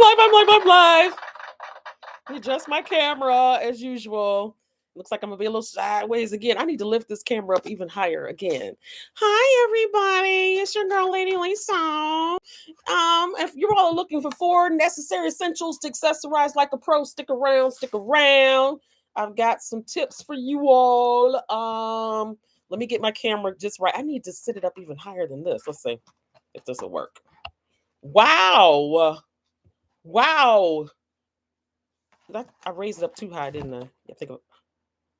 I'm live. Adjust my camera as usual. Looks like I'm gonna be a little sideways again. I need to lift this camera up even higher again. Hi everybody, it's your girl Lady Lisa. If you're all looking for 4 necessary essentials to accessorize like a pro, stick around, stick around. I've got some tips for you all. Let me get my camera just right. I need to sit it up even higher than this. Let's see if this will work. Wow. Wow. I raised it up too high, didn't I? I think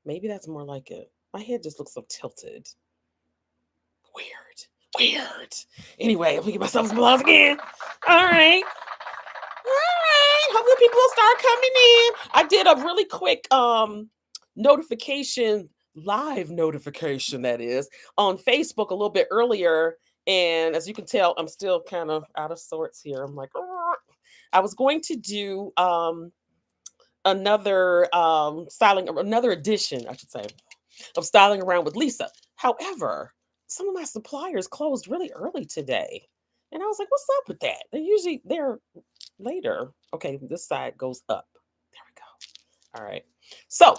maybe that's more like it. My head just looks so tilted. Weird. Anyway, let me get myself some applause again. All right. Hopefully people will start coming in. I did a really quick notification, live notification that is, on Facebook a little bit earlier. And as you can tell, I'm still kind of out of sorts here. I'm like, I was going to do another edition, I should say, of Styling Around with Lisa. However, some of my suppliers closed really early today. And I was like, what's up with that? They're later. Okay, this side goes up. There we go. All right. So,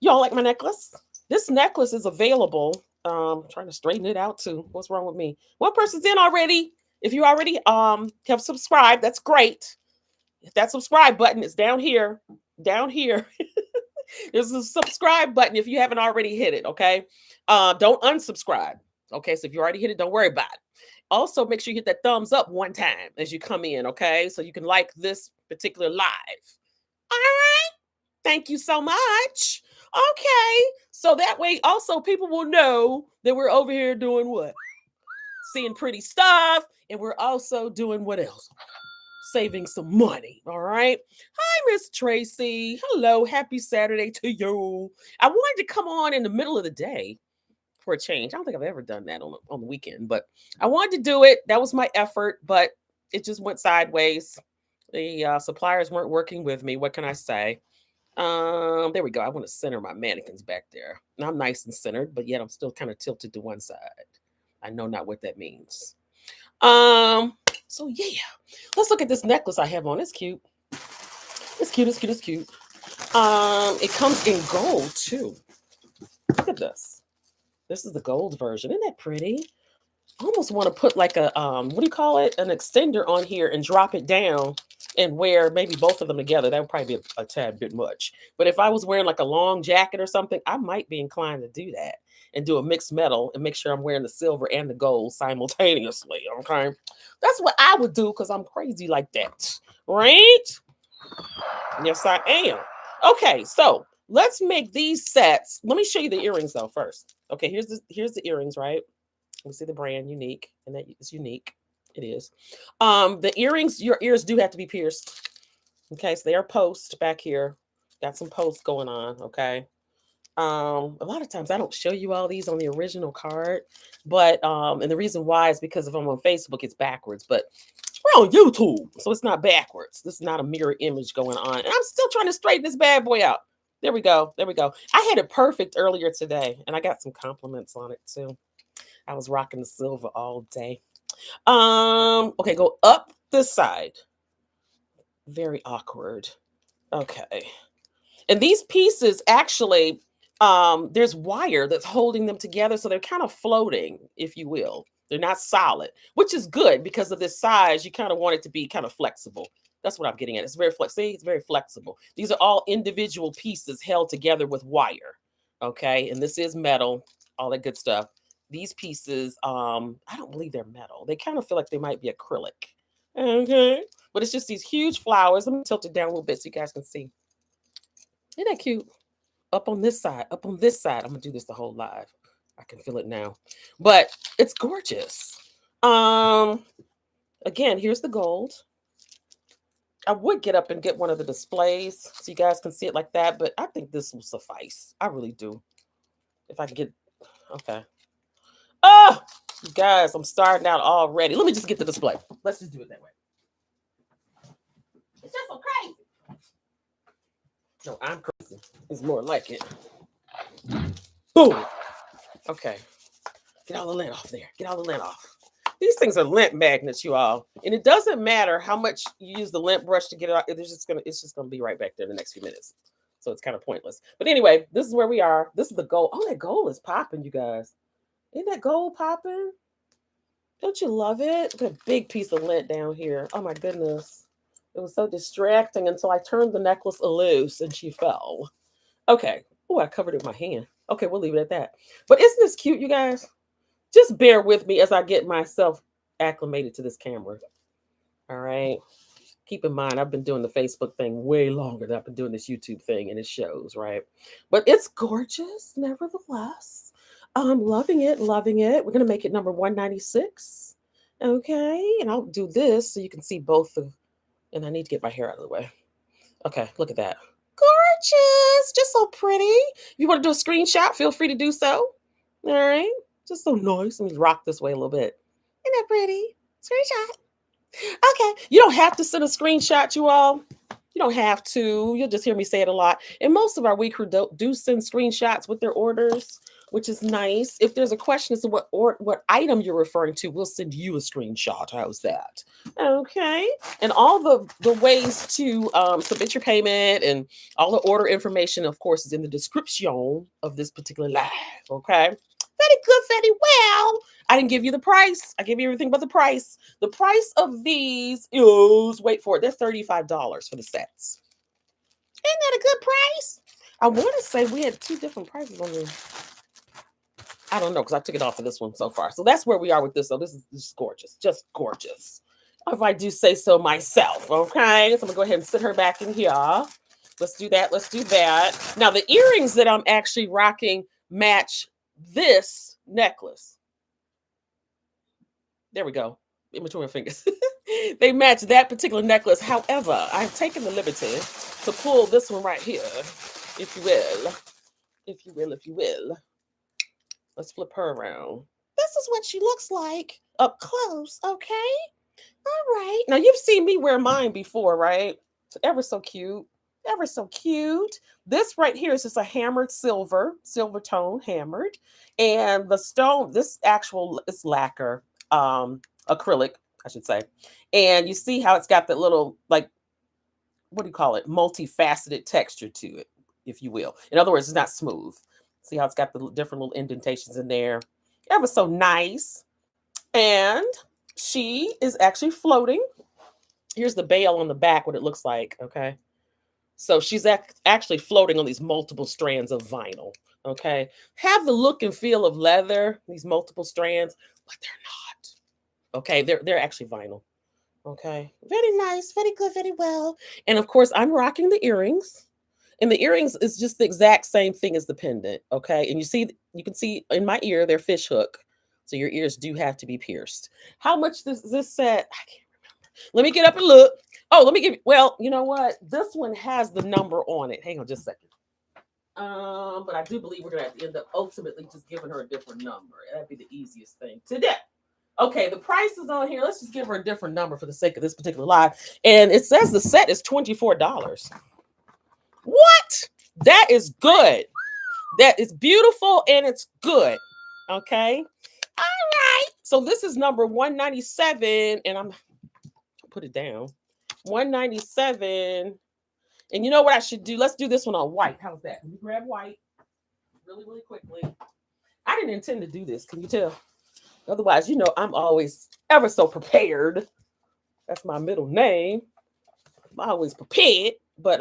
y'all like my necklace? This necklace is available. Trying to straighten it out too. What's wrong with me? One person's in already. If you already have subscribed, that's great. If that subscribe button is down here, there's a subscribe button if you haven't already hit it, okay? Don't unsubscribe, okay? So if you already hit it, don't worry about it. Also, make sure you hit that thumbs up one time as you come in, okay? So you can like this particular live. All right? Thank you so much. Okay. So that way, also, people will know that we're over here doing what? Seeing pretty stuff, and we're also doing what else? Saving some money. All right. Hi, Miss Tracy. Hello. Happy Saturday to you. I wanted to come on in the middle of the day for a change. I don't think I've ever done that on the weekend, but I wanted to do it. That was my effort, but it just went sideways. The suppliers weren't working with me. What can I say? There we go. I want to center my mannequins back there. And I'm nice and centered, but yet I'm still kind of tilted to one side. I know not what that means. So yeah, let's look at this necklace I have on. It's cute. It's cute. It comes in gold too. Look at this. This is the gold version. Isn't that pretty? I almost want to put like a what do you call it? An extender on here and drop it down and wear maybe both of them together. That would probably be a tad bit much. But if I was wearing like a long jacket or something, I might be inclined to do that and do a mixed metal and make sure I'm wearing the silver and the gold simultaneously. Okay. That's what I would do because I'm crazy like that. Right? Yes, I am. Okay, so let's make these sets. Let me show you the earrings though first. Okay, here's the earrings, right? We see the brand unique, and that is unique. It is. The earrings, your ears do have to be pierced. Okay, so they are post back here. Got some posts going on. Okay. A lot of times I don't show you all these on the original card, but and the reason why is because if I'm on Facebook, it's backwards, but we're on YouTube, so it's not backwards. This is not a mirror image going on. And I'm still trying to straighten this bad boy out. There we go. I had it perfect earlier today, and I got some compliments on it too. I was rocking the silver all day. Okay, go up this side. Very awkward. Okay. And these pieces actually, there's wire that's holding them together, so they're kind of floating, if you will. They're not solid, which is good because of this size. You kind of want it to be kind of flexible. That's what I'm getting at. It's very flexible. See, it's very flexible. These are all individual pieces held together with wire. Okay, and this is metal, all that good stuff. These pieces, I don't believe they're metal. They kind of feel like they might be acrylic. Okay, but it's just these huge flowers. Let me tilt it down a little bit so you guys can see. Isn't that cute? Up on this side, I'm gonna do this the whole live. I can feel it now, but it's gorgeous. Again, here's the gold. I would get up and get one of the displays so you guys can see it like that, but I think this will suffice. I really do. If I can get, okay. Oh, you guys, I'm starting out already. Let me just get the display. Let's just do it that way. It's just so crazy. No, I'm crazy. It's more like it. Boom. Okay. Get all the lint off there. Get all the lint off. These things are lint magnets, you all. And it doesn't matter how much you use the lint brush to get it out. It's just gonna be right back there in the next few minutes. So it's kind of pointless. But anyway, this is where we are. This is the goal. Oh, that goal is popping, you guys. Isn't that gold popping? Don't you love it? Look at a big piece of lint down here. Oh my goodness. It was so distracting until I turned the necklace loose and she fell. Okay. Oh, I covered it with my hand. Okay, we'll leave it at that. But isn't this cute, you guys? Just bear with me as I get myself acclimated to this camera. All right. Keep in mind, I've been doing the Facebook thing way longer than I've been doing this YouTube thing, and it shows, right? But it's gorgeous, nevertheless. I'm loving it, loving it. We're gonna make it number 196. Okay, and I'll do this so you can see both of, and I need to get my hair out of the way. Okay, look at that. Gorgeous, just so pretty. If you want to do a screenshot, feel free to do so. All right, just so nice. Let me rock this way a little bit. Isn't that pretty? Screenshot. Okay. You don't have to send a screenshot, you all. You don't have to. You'll just hear me say it a lot. And most of our We Crew do send screenshots with their orders, which is nice. If there's a question as to what item you're referring to, we'll send you a screenshot. How's that? Okay. And all the ways to submit your payment and all the order information, of course, is in the description of this particular live. Okay. Very good, very well. I didn't give you the price. I gave you everything but the price. The price of these is, wait for it, they're $35 for the sets. Isn't that a good price? I want to say we had two different prices on them. I don't know because I took it off of this one so far. So that's where we are with this. So this is gorgeous, just gorgeous. If I do say so myself, okay? So I'm gonna go ahead and sit her back in here. Let's do that. Let's do that. Now the earrings that I'm actually rocking match this necklace. There we go. In between my fingers. They match that particular necklace. However, I've taken the liberty to pull this one right here, if you will. If you will, if you will. Let's flip her around. This is what she looks like up close, okay? All right. Now, you've seen me wear mine before, right? It's ever so cute. Ever so cute. This right here is just a hammered silver tone, hammered. And the stone, this actual, it's lacquer, acrylic, I should say. And you see how it's got that little, like, what do you call it? Multifaceted texture to it, if you will. In other words, it's not smooth. See how it's got the different little indentations in there. Ever so nice. And she is actually floating. Here's the bail on the back, what it looks like, okay? So she's actually floating on these multiple strands of vinyl, okay? Have the look and feel of leather, these multiple strands, but they're not, okay? They're actually vinyl, okay? Very nice, very good, very well. And of course, I'm rocking the earrings. And the earrings is just the exact same thing as the pendant, okay? And you can see in my ear, they're fish hook. So your ears do have to be pierced. How much does this set? I can't remember. Let me get up and look. Oh, let me give you, well, you know what? This one has the number on it. Hang on just a second. But I do believe we're gonna have to end up ultimately just giving her a different number. That'd be the easiest thing today. Okay, the price is on here. Let's just give her a different number for the sake of this particular live. And it says the set is $24. What? That is good. That is beautiful and it's good. Okay. All right. So this is number 197, and I'll put it down. 197. And you know what I should do? Let's do this one on white. How's that? Let me grab white really, really quickly. I didn't intend to do this. Can you tell? Otherwise, you know, I'm always ever so prepared. That's my middle name. I'm always prepared, but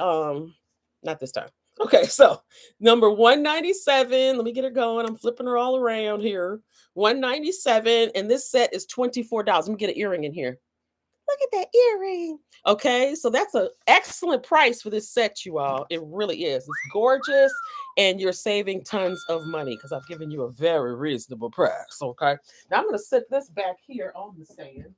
not this time. Okay, so number 197. Let me get her going. I'm flipping her all around here. 197, and this set is $24. Let me get an earring in here. Look at that earring. Okay, so that's an excellent price for this set, you all. It really is. It's gorgeous, and you're saving tons of money because I've given you a very reasonable price. Okay, now I'm going to set this back here on the stand.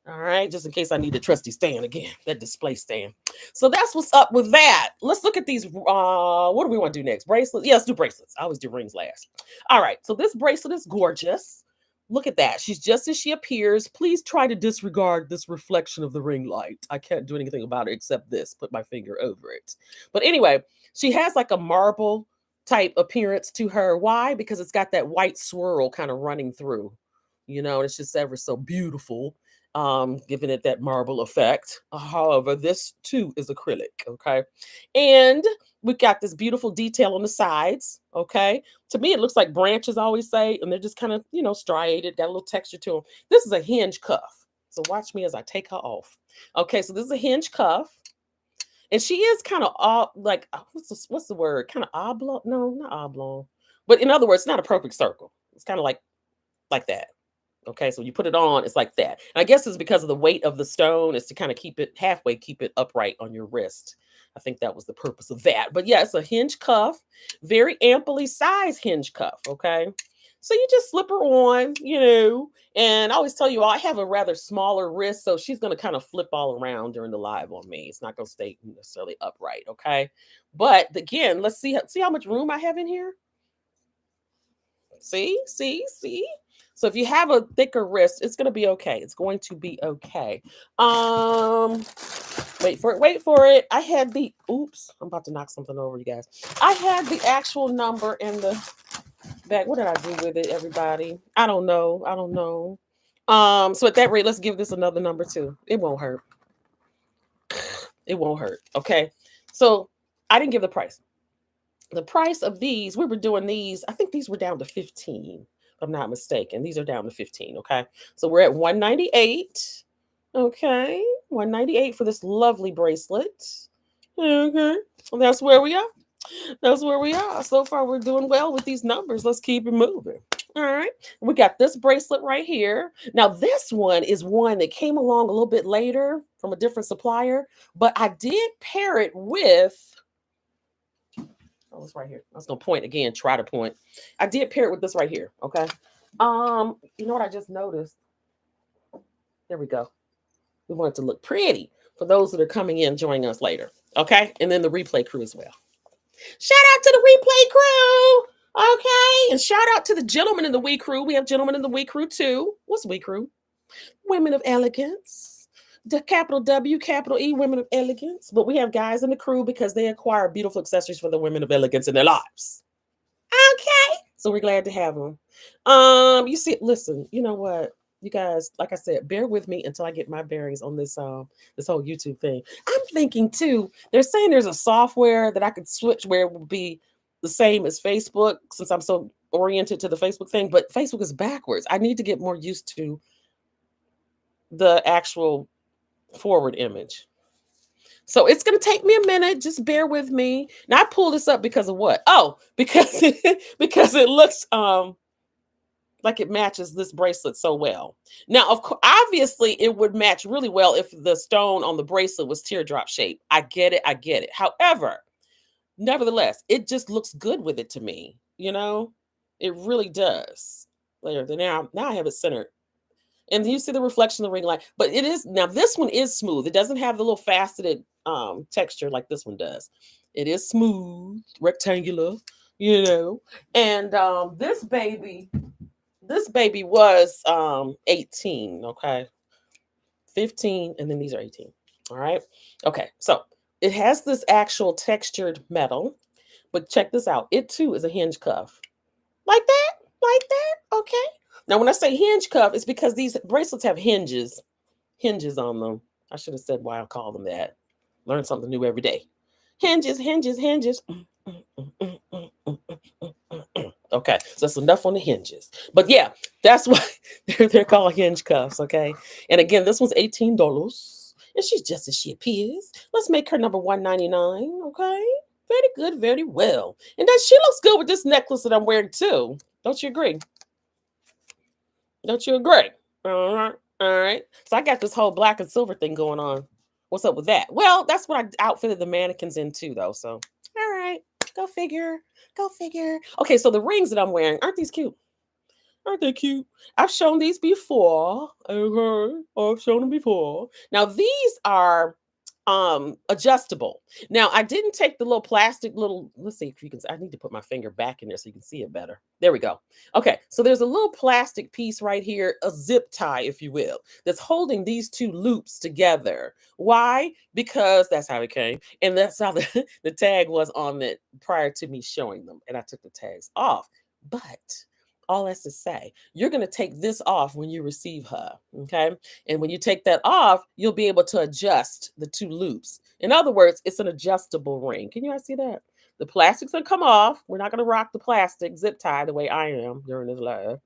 All right, just in case I need a trusty stand again, that display stand. So that's what's up with that. Let's look at these. What do we want to do next? Bracelets? Yeah, let's do bracelets. I always do rings last. All right, so this bracelet is gorgeous. Look at that. She's just as she appears. Please try to disregard this reflection of the ring light. I can't do anything about it except this, put my finger over it. But anyway, she has like a marble type appearance to her. Why? Because it's got that white swirl kind of running through. and it's just ever so beautiful, giving it that marble effect. However, this too is acrylic, okay? And we got this beautiful detail on the sides, okay? To me, it looks like branches, I always say, and they're just kind of, striated, got a little texture to them. This is a hinge cuff. So watch me as I take her off. Okay, so this is a hinge cuff. And she is kind of like what's the word? Kind of oblong? No, not oblong. But in other words, it's not a perfect circle. It's kind of like that. Okay, so you put it on, it's like that. And I guess it's because of the weight of the stone, is to kind of keep it halfway, keep it upright on your wrist. I think that was the purpose of that. But yeah, it's a hinge cuff, very amply sized hinge cuff. Okay, so you just slip her on, and I always tell you, I have a rather smaller wrist, so she's going to kind of flip all around during the live on me. It's not going to stay necessarily upright. Okay, but again, let's see how much room I have in here. See. So if you have a thicker wrist, it's gonna be okay. It's going to be okay. Um, wait for it. I had the oops, I'm about to knock something over, you guys. I had the actual number in the back. What did I do with it, everybody? I don't know. So at that rate, let's give this another number too. It won't hurt. It won't hurt. Okay. So I didn't give the price. The price of these, we were doing these, I think these were down to 15, if I'm not mistaken. These are down to 15, okay? So we're at 198. Okay, 198 for this lovely bracelet. Okay, well, that's where we are. That's where we are. So far, we're doing well with these numbers. Let's keep it moving. All right, we got this bracelet right here. Now, this one is one that came along a little bit later from a different supplier, but I did pair it with. Oh, it's right here. I was gonna point again, try to point. I did pair it with this right here. Okay. You know what I just noticed? There we go. We want it to look pretty for those that are coming in joining us later. Okay. And then the replay crew as well. Shout out to the replay crew. Okay. And shout out to the gentlemen in the We crew. We have gentlemen in the We crew too. What's We crew? Women of elegance. The capital W, capital E, women of elegance. But we have guys in the crew because they acquire beautiful accessories for the women of elegance in their lives. Okay. So we're glad to have them. You see, listen, you know what? You guys, like I said, bear with me until I get my bearings on this this whole YouTube thing. I'm thinking too, they're saying there's a software that I could switch where it would be the same as Facebook, since I'm so oriented to the Facebook thing, but Facebook is backwards. I need to get more used to the actual forward image. So it's going to take me a minute. Just bear with me. Now I pulled this up because of what? Oh, because because it looks like it matches this bracelet so well. Now, of course, obviously it would match really well if the stone on the bracelet was teardrop shaped. I get it. However, nevertheless, it just looks good with it to me. It really does. There, now I have it centered. And you see the reflection of the ring light. But it is now this one is smooth. It doesn't have the little faceted texture like this one does. It is smooth, rectangular, And this baby was 18, okay? 15, and then these are 18. All right. Okay, so it has this actual textured metal, but check this out. It too is a hinge cuff. Like that. Okay. Now, when I say hinge cuff, it's because these bracelets have hinges on them. I should have said why I call them that. Learn something new every day. Hinges. Okay, so that's enough on the hinges. But yeah, that's why they're called hinge cuffs. Okay, and again, this one's $18, and she's just as she appears. Let's make her number 199. Okay, very good, very well. And then she looks good with this necklace that I'm wearing too. Don't you agree? Don't you agree? All right. So I got this whole black and silver thing going on. What's up with that? Well, that's what I outfitted the mannequins in too, though. So, all right. Go figure. Okay, so the rings that I'm wearing, aren't these cute? Aren't they cute? I've shown these before. Okay. I've shown them before. Now, these are adjustable. Now, I didn't take the little plastic let's see if you can. I need to put my finger back in there so you can see it better. There we go. Okay, so there's a little plastic piece right here, a zip tie, if you will, that's holding these two loops together. Why? Because that's how it came, and that's how the tag was on it prior to me showing them, and I took the tags off. But All that's to say, you're going to take this off when you receive her. Okay. And when you take that off, you'll be able to adjust the two loops. In other words, it's an adjustable ring. Can you guys see that? The plastic's gonna come off. We're not gonna rock the plastic zip tie the way I am during this live.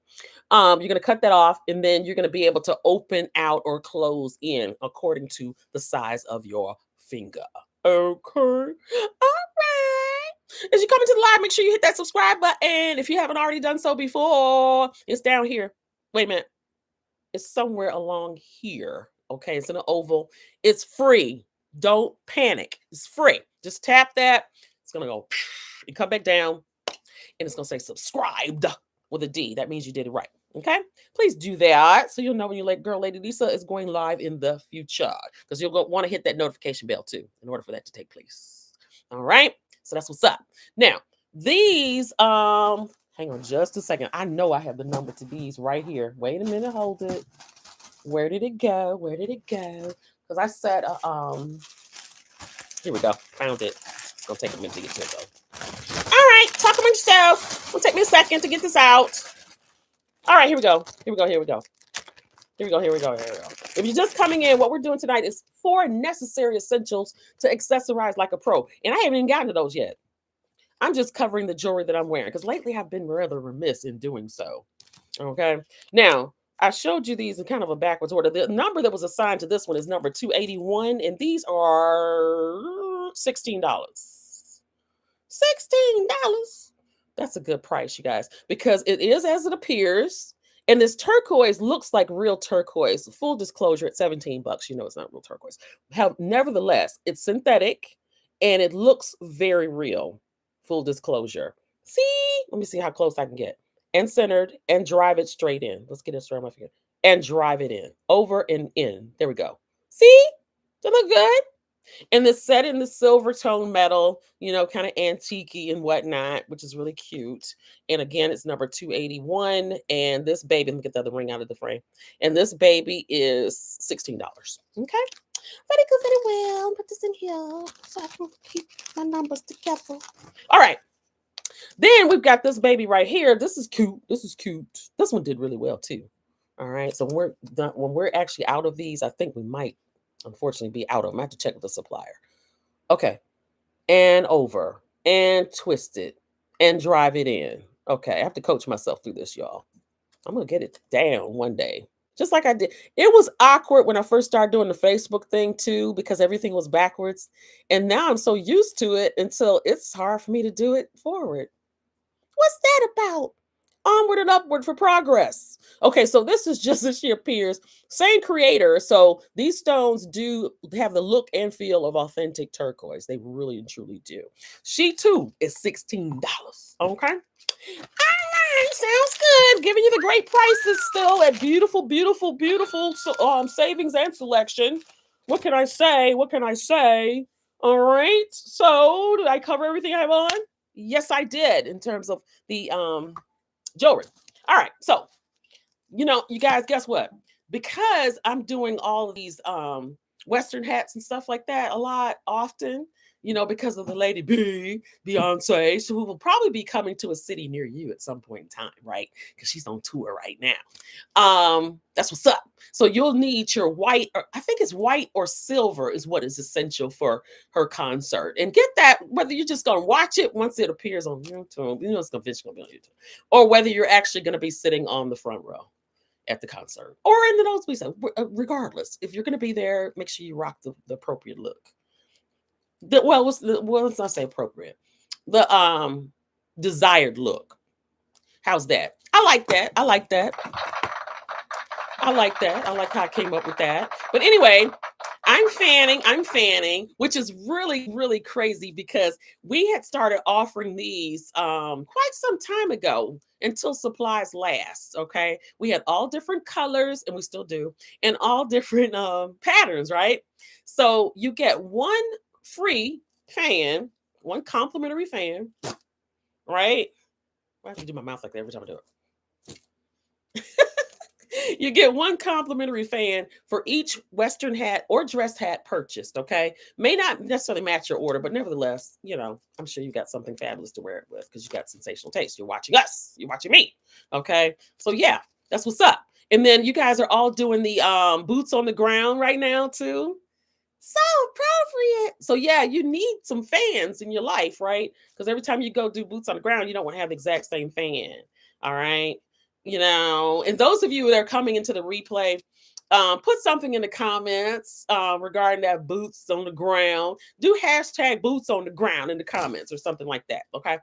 You're gonna cut that off, and then you're gonna be able to open out or close in according to the size of your finger. Okay. All right. As you come into the live, make sure you hit that subscribe button. If you haven't already done so before, it's down here. Wait a minute. It's somewhere along here. Okay, it's in an oval. It's free. Don't panic. It's free. Just tap that. It's gonna go and come back down, and it's gonna say subscribed with a D. That means you did it right. Okay, please do that so you'll know when your girl Lady Lisa is going live in the future, because you'll want to hit that notification bell too in order for that to take place. All right, so that's what's up. Now these hang on just a second. I know I have the number to these right here. Wait a minute, hold it. Where did it go? Where did it go? Because I said here we go. Found it. It's gonna take a minute to get to it though. All right, talk among yourself. It'll take me a second to get this out. All right, here we go. Here we go. Here we go. Here we go. Here we go. Here we go. If you're just coming in, what we're doing tonight is 4 necessary essentials to accessorize like a pro. And I haven't even gotten to those yet. I'm just covering the jewelry that I'm wearing because lately I've been rather remiss in doing so. Okay. Now, I showed you these in kind of a backwards order. The number that was assigned to this one is number 281, and these are $16. $16. That's a good price, you guys, because it is as it appears. And this turquoise looks like real turquoise. Full disclosure, at $17, you know it's not real turquoise. Nevertheless, it's synthetic and it looks very real. Full disclosure. See, let me see how close I can get. And centered, and drive it straight in. Let's get it straight on my finger. And drive it in. Over and in. There we go. See? Does it look good? And it's set in the silver tone metal, you know, kind of antique and whatnot, which is really cute. And again, it's number 281. And this baby, let me get the other ring out of the frame. And this baby is $16. Okay. Very good, very well. Put this in here so I can keep my numbers together. All right. Then we've got this baby right here. This is cute. This is cute. This one did really well too. All right. So when we're actually out of these, I think we might unfortunately be out of them. I have to check with the supplier. Okay. And over and twist it and drive it in. Okay. I have to coach myself through this, y'all. I'm going to get it down one day. Just like I did. It was awkward when I first started doing the Facebook thing too, because everything was backwards. And now I'm so used to it until it's hard for me to do it forward. What's that about? Onward and upward for progress. Okay, so this is just as she appears. Same creator. So these stones do have the look and feel of authentic turquoise. They really and truly do. She too is $16. Okay. All right, sounds good. Giving you the great prices still at beautiful, beautiful, beautiful savings and selection. What can I say? What can I say? All right. So did I cover everything I have on? Yes, I did in terms of the jewelry. All right. So, you know, you guys, guess what? Because I'm doing all of these Western hats and stuff like that a lot, often, you know, because of the Lady B, Beyonce, who will probably be coming to a city near you at some point in time, right? Because she's on tour right now. That's what's up. So you'll need your white, or I think it's white or silver is what is essential for her concert. And get that, whether you're just going to watch it once it appears on YouTube, you know, it's going to be on YouTube, or whether you're actually going to be sitting on the front row at the concert or in the nosebleed. So regardless, if you're going to be there, make sure you rock the appropriate look. Let's not say appropriate. The desired look. How's that? I like that. I like that. I like that. I like how I came up with that. But anyway, I'm fanning, which is really, really crazy because we had started offering these quite some time ago until supplies last. Okay. We had all different colors, and we still do, and all different patterns, right? So you get one free fan, one complimentary fan, right? I have to do my mouth like that every time I do it. You get one complimentary fan for each Western hat or dress hat purchased. Okay. May not necessarily match your order, but nevertheless, I'm sure you got something fabulous to wear it with because you got sensational taste. You're watching us, you're watching me. Okay. So, yeah, that's what's up. And then you guys are all doing the boots on the ground right now, too. So appropriate. So yeah, you need some fans in your life, right? Because every time you go do boots on the ground, you don't want to have the exact same fan. All right. And those of you that are coming into the replay, put something in the comments regarding that boots on the ground. Do hashtag boots on the ground in the comments or something like that. Okay.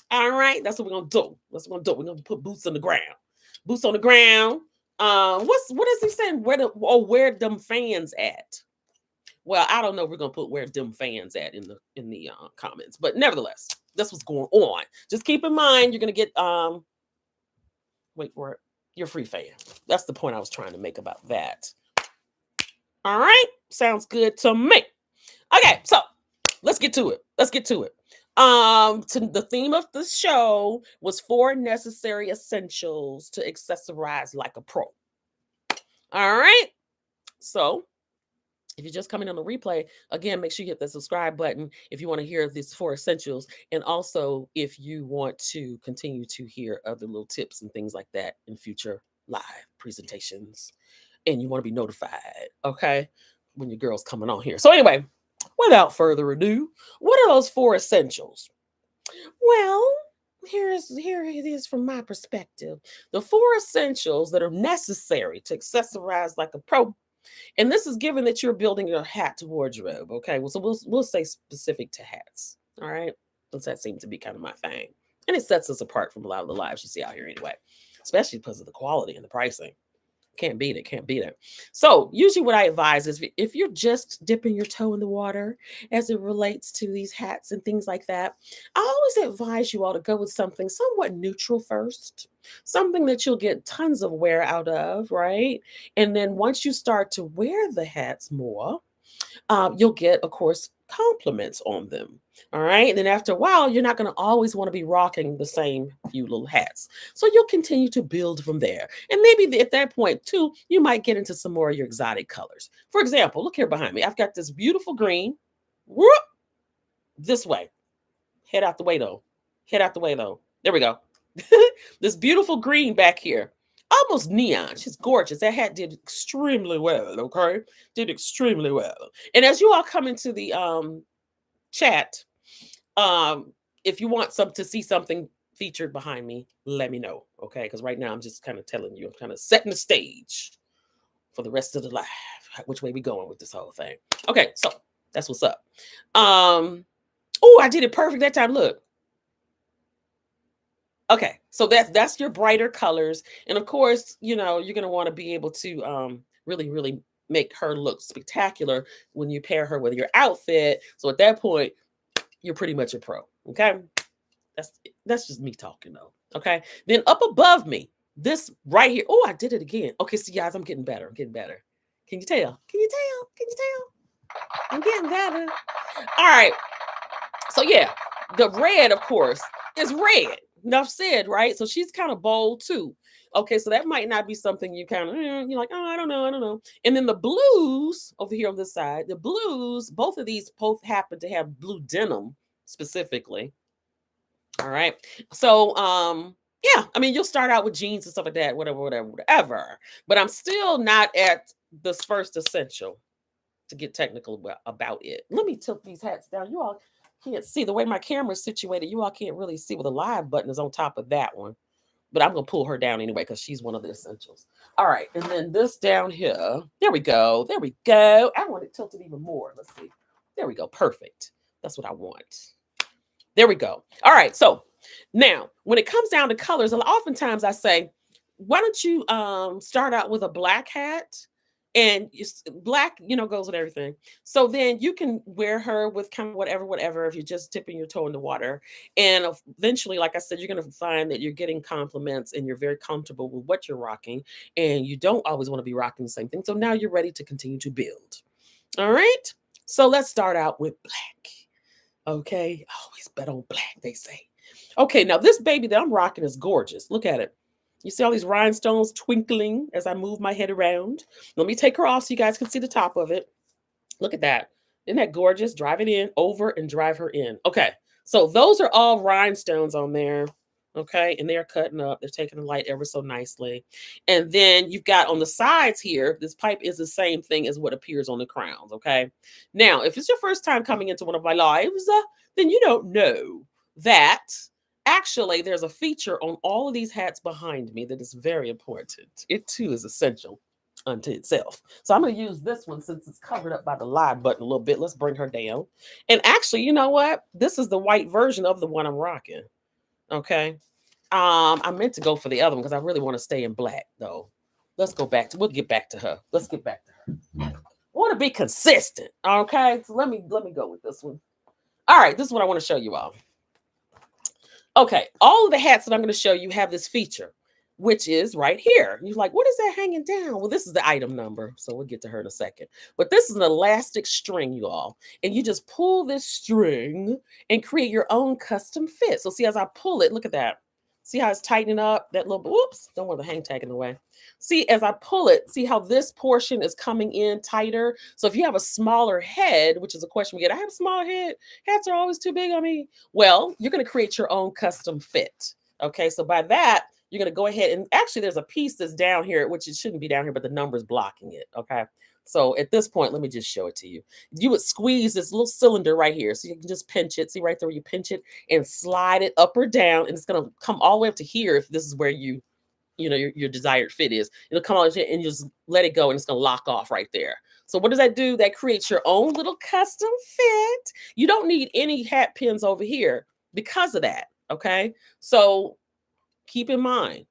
All right. That's what we're gonna do. That's what we're gonna do. We're gonna put boots on the ground. Boots on the ground. What is he saying? Where them fans at? Well, I don't know. We're gonna put where them fans at in the comments, but nevertheless, that's what's going on. Just keep in mind you're gonna get wait for it, your free fan. That's the point I was trying to make about that. All right, sounds good to me. Okay, so let's get to it. Let's get to it. The theme of the show was 4 necessary essentials to accessorize like a pro. All right, so if you're just coming on the replay, again, make sure you hit the subscribe button if you want to hear these 4 essentials. And also, if you want to continue to hear other little tips and things like that in future live presentations, and you want to be notified, okay, when your girl's coming on here. So anyway, without further ado, what are those 4 essentials? Well, here it is from my perspective. The 4 essentials that are necessary to accessorize like a pro. And this is given that you're building your hat wardrobe. Okay. Well, so we'll say specific to hats. All right. Because that seems to be kind of my thing. And it sets us apart from a lot of the lives you see out here anyway, especially because of the quality and the pricing. Can't beat it. Can't beat it. So usually what I advise is if you're just dipping your toe in the water as it relates to these hats and things like that, I always advise you all to go with something somewhat neutral first, something that you'll get tons of wear out of, right? And then once you start to wear the hats more, you'll get, of course, compliments on them. All right. And then after a while, you're not going to always want to be rocking the same few little hats. So you'll continue to build from there. And maybe at that point, too, you might get into some more of your exotic colors. For example, look here behind me. I've got this beautiful green. Whoop, this way. Head out the way, though. Head out the way, though. There we go. This beautiful green back here. Almost neon. She's gorgeous. That hat did extremely well. Okay. Did extremely well. And as you all come into the chat, if you want to see something featured behind me, let me know. Okay. Because right now I'm just kind of telling you, I'm kind of setting the stage for the rest of the live. Which way we going with this whole thing? Okay, so that's what's up. Oh, I did it perfect that time. Look. Okay, so that's your brighter colors. And of course, you're going to want to be able to really, really make her look spectacular when you pair her with your outfit. So at that point, you're pretty much a pro. Okay. That's just me talking though. Okay. Then up above me, this right here. Oh, I did it again. Okay, so guys, I'm getting better. I'm getting better. Can you tell? Can you tell? Can you tell? I'm getting better. All right. So yeah, the red, of course, is red. Enough said, right? So she's kind of bold too. Okay, so that might not be something you kind of, you're like, oh, I don't know. And then the blues over here on this side, the blues, both of these both happen to have blue denim specifically. All right. So, yeah, I mean, you'll start out with jeans and stuff like that, whatever. But I'm still not at this first essential to get technical about it. Let me tilt these hats down. You all can't see the way my camera is situated. You all can't really see where the live button is on top of that one. But I'm going to pull her down anyway because she's one of the essentials. All right. And then this down here. There we go. There we go. I want it tilted even more. Let's see. There we go. Perfect. That's what I want. There we go. All right. So now when it comes down to colors, oftentimes I say, why don't you start out with a black hat? And black, goes with everything. So then you can wear her with kind of whatever, if you're just dipping your toe in the water. And eventually, like I said, you're going to find that you're getting compliments and you're very comfortable with what you're rocking. And you don't always want to be rocking the same thing. So now you're ready to continue to build. All right. So let's start out with black. Okay. Always bet on black, they say. Okay. Now this baby that I'm rocking is gorgeous. Look at it. You see all these rhinestones twinkling as I move my head around. Let me take her off so you guys can see the top of it. Look at that. Isn't that gorgeous? Drive it in, over, and drive her in. Okay. So those are all rhinestones on there. Okay. And they're cutting up. They're taking the light ever so nicely. And then you've got on the sides here, this pipe is the same thing as what appears on the crowns. Okay. Now, if it's your first time coming into one of my lives, then you don't know that actually there's a feature on all of these hats behind me that is very important. It too is essential unto itself. So I'm going to use this one since it's covered up by the live button a little bit. Let's bring her down. And actually, you know what? This is the white version of the one I'm rocking. Okay. I meant to go for the other one because I really want to stay in black though. Let's go back to, we'll get back to her. Let's get back to her. I want to be consistent. Okay. So let me go with this one. All right. This is what I want to show you all. Okay. All of the hats that I'm going to show you have this feature, which is right here. You're like, what is that hanging down? Well, this is the item number. So we'll get to her in a second. But this is an elastic string, you all. And you just pull this string and create your own custom fit. So see, as I pull it, look at that. See how it's tightening up that little, whoops, don't want the hang tag in the way. See, as I pull it, see how this portion is coming in tighter. So if you have a smaller head, which is a question we get, I have a small head, hats are always too big on me. Well, you're going to create your own custom fit. Okay, so by that, you're going to go ahead and actually there's a piece that's down here, which it shouldn't be down here, but the number's blocking it. Okay. So at this point, let me just show it to you. You would squeeze this little cylinder right here. So you can just pinch it. See right there where you pinch it and slide it up or down. And it's going to come all the way up to here if this is where you know, your desired fit is. It'll come out and you just let it go and it's going to lock off right there. So what does that do? That creates your own little custom fit. You don't need any hat pins over here because of that. Okay. So keep in mind,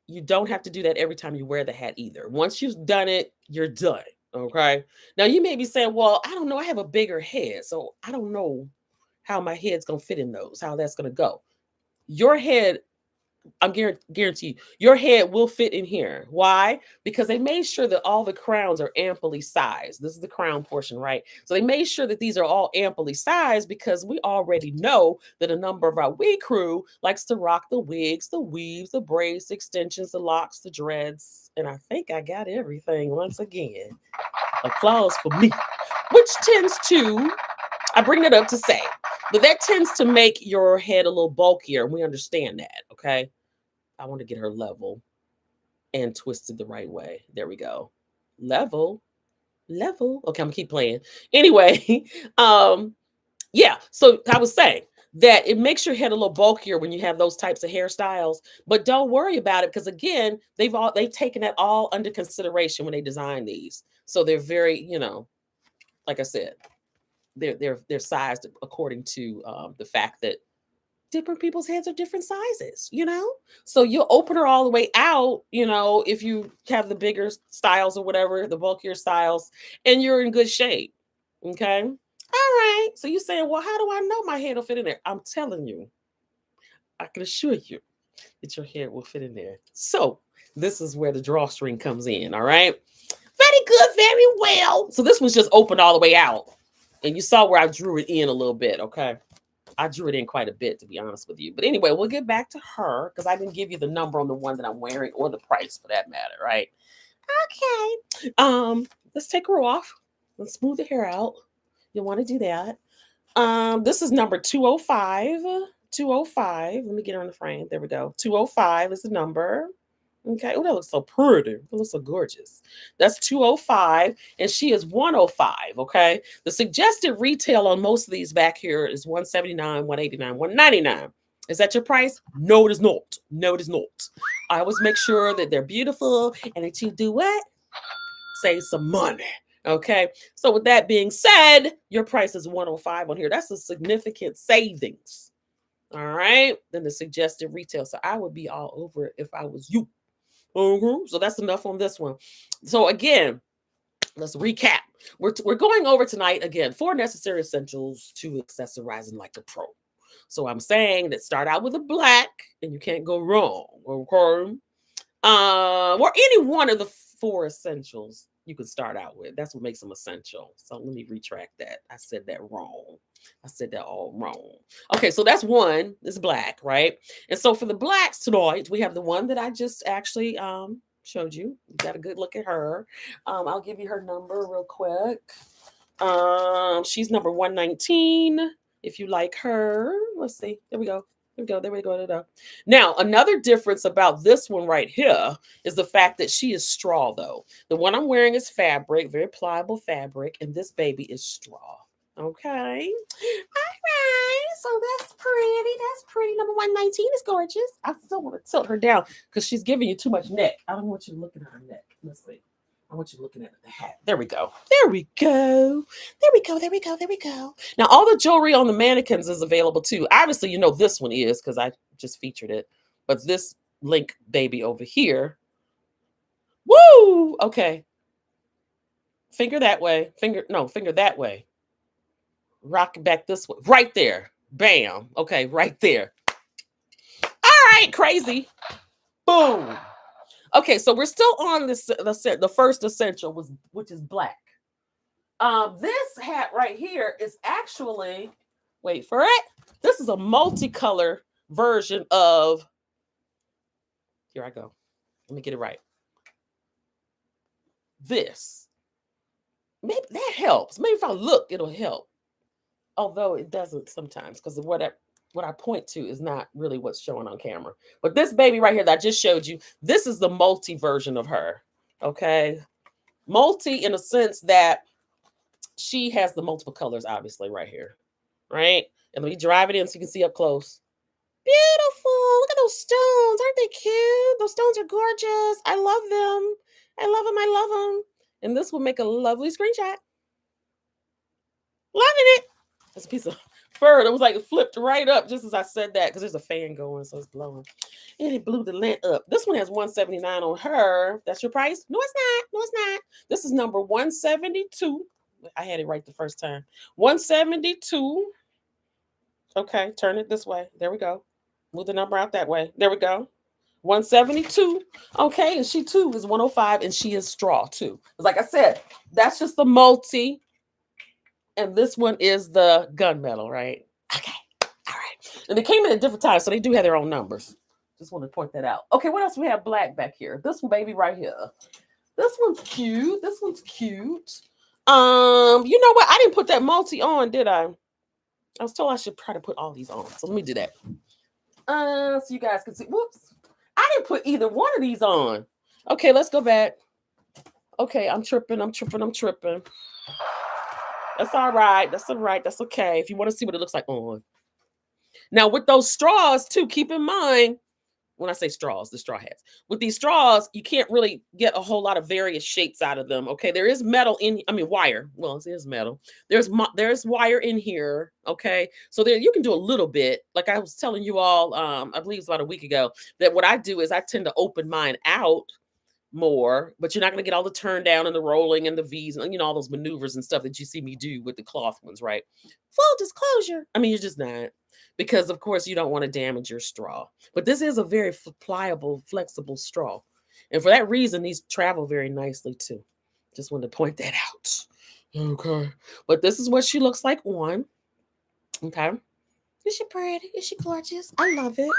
you don't have to do that every time you wear the hat either. Once you've done it, you're done. Okay. Now you may be saying, well, I don't know. I have a bigger head. So I don't know how my head's going to fit in those, how that's going to go. Your head, I'm guarantee you, your head will fit in here. Why? Because they made sure that all the crowns are amply sized. This is the crown portion, right? So they made sure that these are all amply sized because we already know that a number of our wig crew likes to rock the wigs, the weaves, the braids, the extensions, the locks, the dreads. And I think I got everything once again. Applause for me. Which tends to, I bring that up to say, that tends to make your head a little bulkier. We understand that, okay? I want to get her level and twisted the right way. There we go. Level. Okay, I'm gonna keep playing. Anyway, yeah. So I was saying that it makes your head a little bulkier when you have those types of hairstyles, but don't worry about it because again, they've taken that all under consideration when they design these. So they're very, you know, like I said, they're sized according to the fact that different people's heads are different sizes, you know? So you'll open her all the way out, you know, if you have the bigger styles or whatever, the bulkier styles, and you're in good shape. Okay. All right. So you're saying, well, how do I know my head will fit in there? I'm telling you, I can assure you that your head will fit in there. So this is where the drawstring comes in. All right. Very good. Very well. So this one's just opened all the way out. And you saw where I drew it in a little bit. Okay. I drew it in quite a bit, to be honest with you. But anyway, we'll get back to her because I didn't give you the number on the one that I'm wearing or the price for that matter, right? Okay. Let's take her off. Let's smooth the hair out. You want to do that. This is number 205. 205. Let me get her in the frame. There we go. 205 is the number. Okay. Oh, that looks so pretty. That looks so gorgeous. That's 205, and she is 105. Okay. The suggested retail on most of these back here is 179, 189, 199. Is that your price? No, it is not. No, it is not. I always make sure that they're beautiful and that you do what? Save some money. Okay. So with that being said, your price is 105 on here. That's a significant savings. All right. Then the suggested retail. So I would be all over it if I was you. So that's enough on this one. So again, let's recap. We're going over tonight again 4 necessary essentials to accessorizing like a pro. So I'm saying that start out with a black, and you can't go wrong. Okay, or any one of the 4 essentials. you could start out with. That's what makes them essential. So let me retract that. I said that wrong. I said that all wrong. Okay, so that's one. It's black, right? And so for the black tonight, we have the one that I just actually showed you. You got a good look at her. I'll give you her number real quick. She's number 119. If you like her, let's see. There we go. There we go. There we go. There we go. Now, another difference about this one right here is the fact that she is straw, though. The one I'm wearing is fabric, very pliable fabric, and this baby is straw. Okay. All right. So that's pretty. That's pretty. Number 119 is gorgeous. I still want to tilt her down because she's giving you too much neck. I don't want you looking at her neck. Let's see. I want you looking at the hat. There we go. There we go. There we go. There we go. There we go. Now, all the jewelry on the mannequins is available too. Obviously, you know this one is because I just featured it. But this link baby over here. Woo! Okay. Finger that way. Finger that way. Rock it back this way. Right there. Bam. Okay, right there. All right, crazy. Boom. Okay, so we're still on this. The first essential was, which is black. This hat right here is actually, wait for it. This is a multicolor version of. Here I go. Let me get it right. This. Maybe that helps. Maybe if I look, it'll help. Although it doesn't sometimes, because what I point to is not really what's showing on camera. But this baby right here that I just showed you, this is the multi version of her. Okay. Multi in a sense that she has the multiple colors, obviously, right here. Right? And let me drive it in so you can see up close. Beautiful. Look at those stones. Aren't they cute? Those stones are gorgeous. I love them. I love them. I love them. And this will make a lovely screenshot. Loving it. That's a piece of fur that was like flipped right up just as I said that because there's a fan going, so it's blowing. And it blew the lint up. This one has 179 on her. That's your price? No, it's not. No, it's not. This is number 172. I had it right the first time. 172. Okay, turn it this way. There we go. Move the number out that way. There we go. 172. Okay, and she too is 105, and she is straw too. Like I said, that's just the multi. And this one is the gunmetal, right? Okay. All right. And they came in at different times, so they do have their own numbers. Just want to point that out. Okay, what else we have black back here? This one, baby, right here. This one's cute. This one's cute. You know what? I didn't put that multi on, did I? I was told I should try to put all these on. So let me do that. So you guys can see. Whoops. I didn't put either one of these on. Okay, let's go back. Okay, I'm tripping. That's all right. That's all right. That's okay. If you want to see what it looks like on. Now, with those straws, too, keep in mind, when I say straws, the straw hats. With these straws, you can't really get a whole lot of various shapes out of them. Okay, there is metal wire. Well, it is metal. There's wire in here. Okay, so there you can do a little bit. Like I was telling you all, I believe it's about a week ago, that what I do is I tend to open mine out more, but you're not going to get all the turn down and the rolling and the V's and all those maneuvers and stuff that you see me do with the cloth ones, right? Full disclosure. I mean, you're just not, because of course you don't want to damage your straw. But this is a very pliable, flexible straw. And for that reason, these travel very nicely too. Just wanted to point that out. Okay. But this is what she looks like on. Okay. Is she pretty? Is she gorgeous? I love it.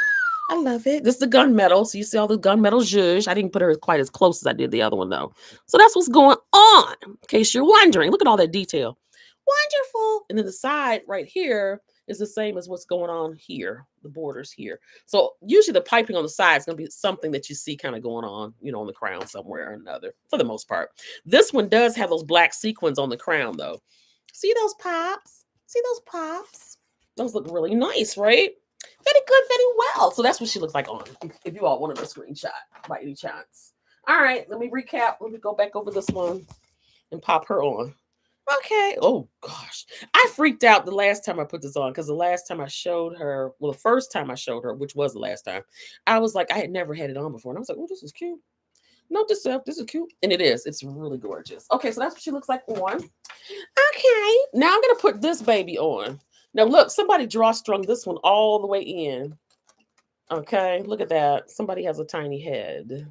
I love it. This is the gunmetal. So you see all the gunmetal zhuzh. I didn't put her quite as close as I did the other one, though. So that's what's going on, in case you're wondering. Look at all that detail. Wonderful. And then the side right here is the same as what's going on here, the borders here. So usually the piping on the side is going to be something that you see kind of going on, on the crown somewhere or another, for the most part. This one does have those black sequins on the crown, though. See those pops? See those pops? Those look really nice, right? Very good, very well. So that's what she looks like on, if you all wanted a screenshot by any chance. All right, let me recap. Let me go back over this one and pop her on. Okay. Oh, gosh. I freaked out the last time I put this on because the last time I showed her, the first time I showed her, which was the last time, I was like, I had never had it on before. And I was like, oh, this is cute. Note this up. This is cute. And it is. It's really gorgeous. Okay, so that's what she looks like on. Okay. Now I'm going to put this baby on. Now, look, somebody drawstrung this one all the way in. Okay, look at that. Somebody has a tiny head.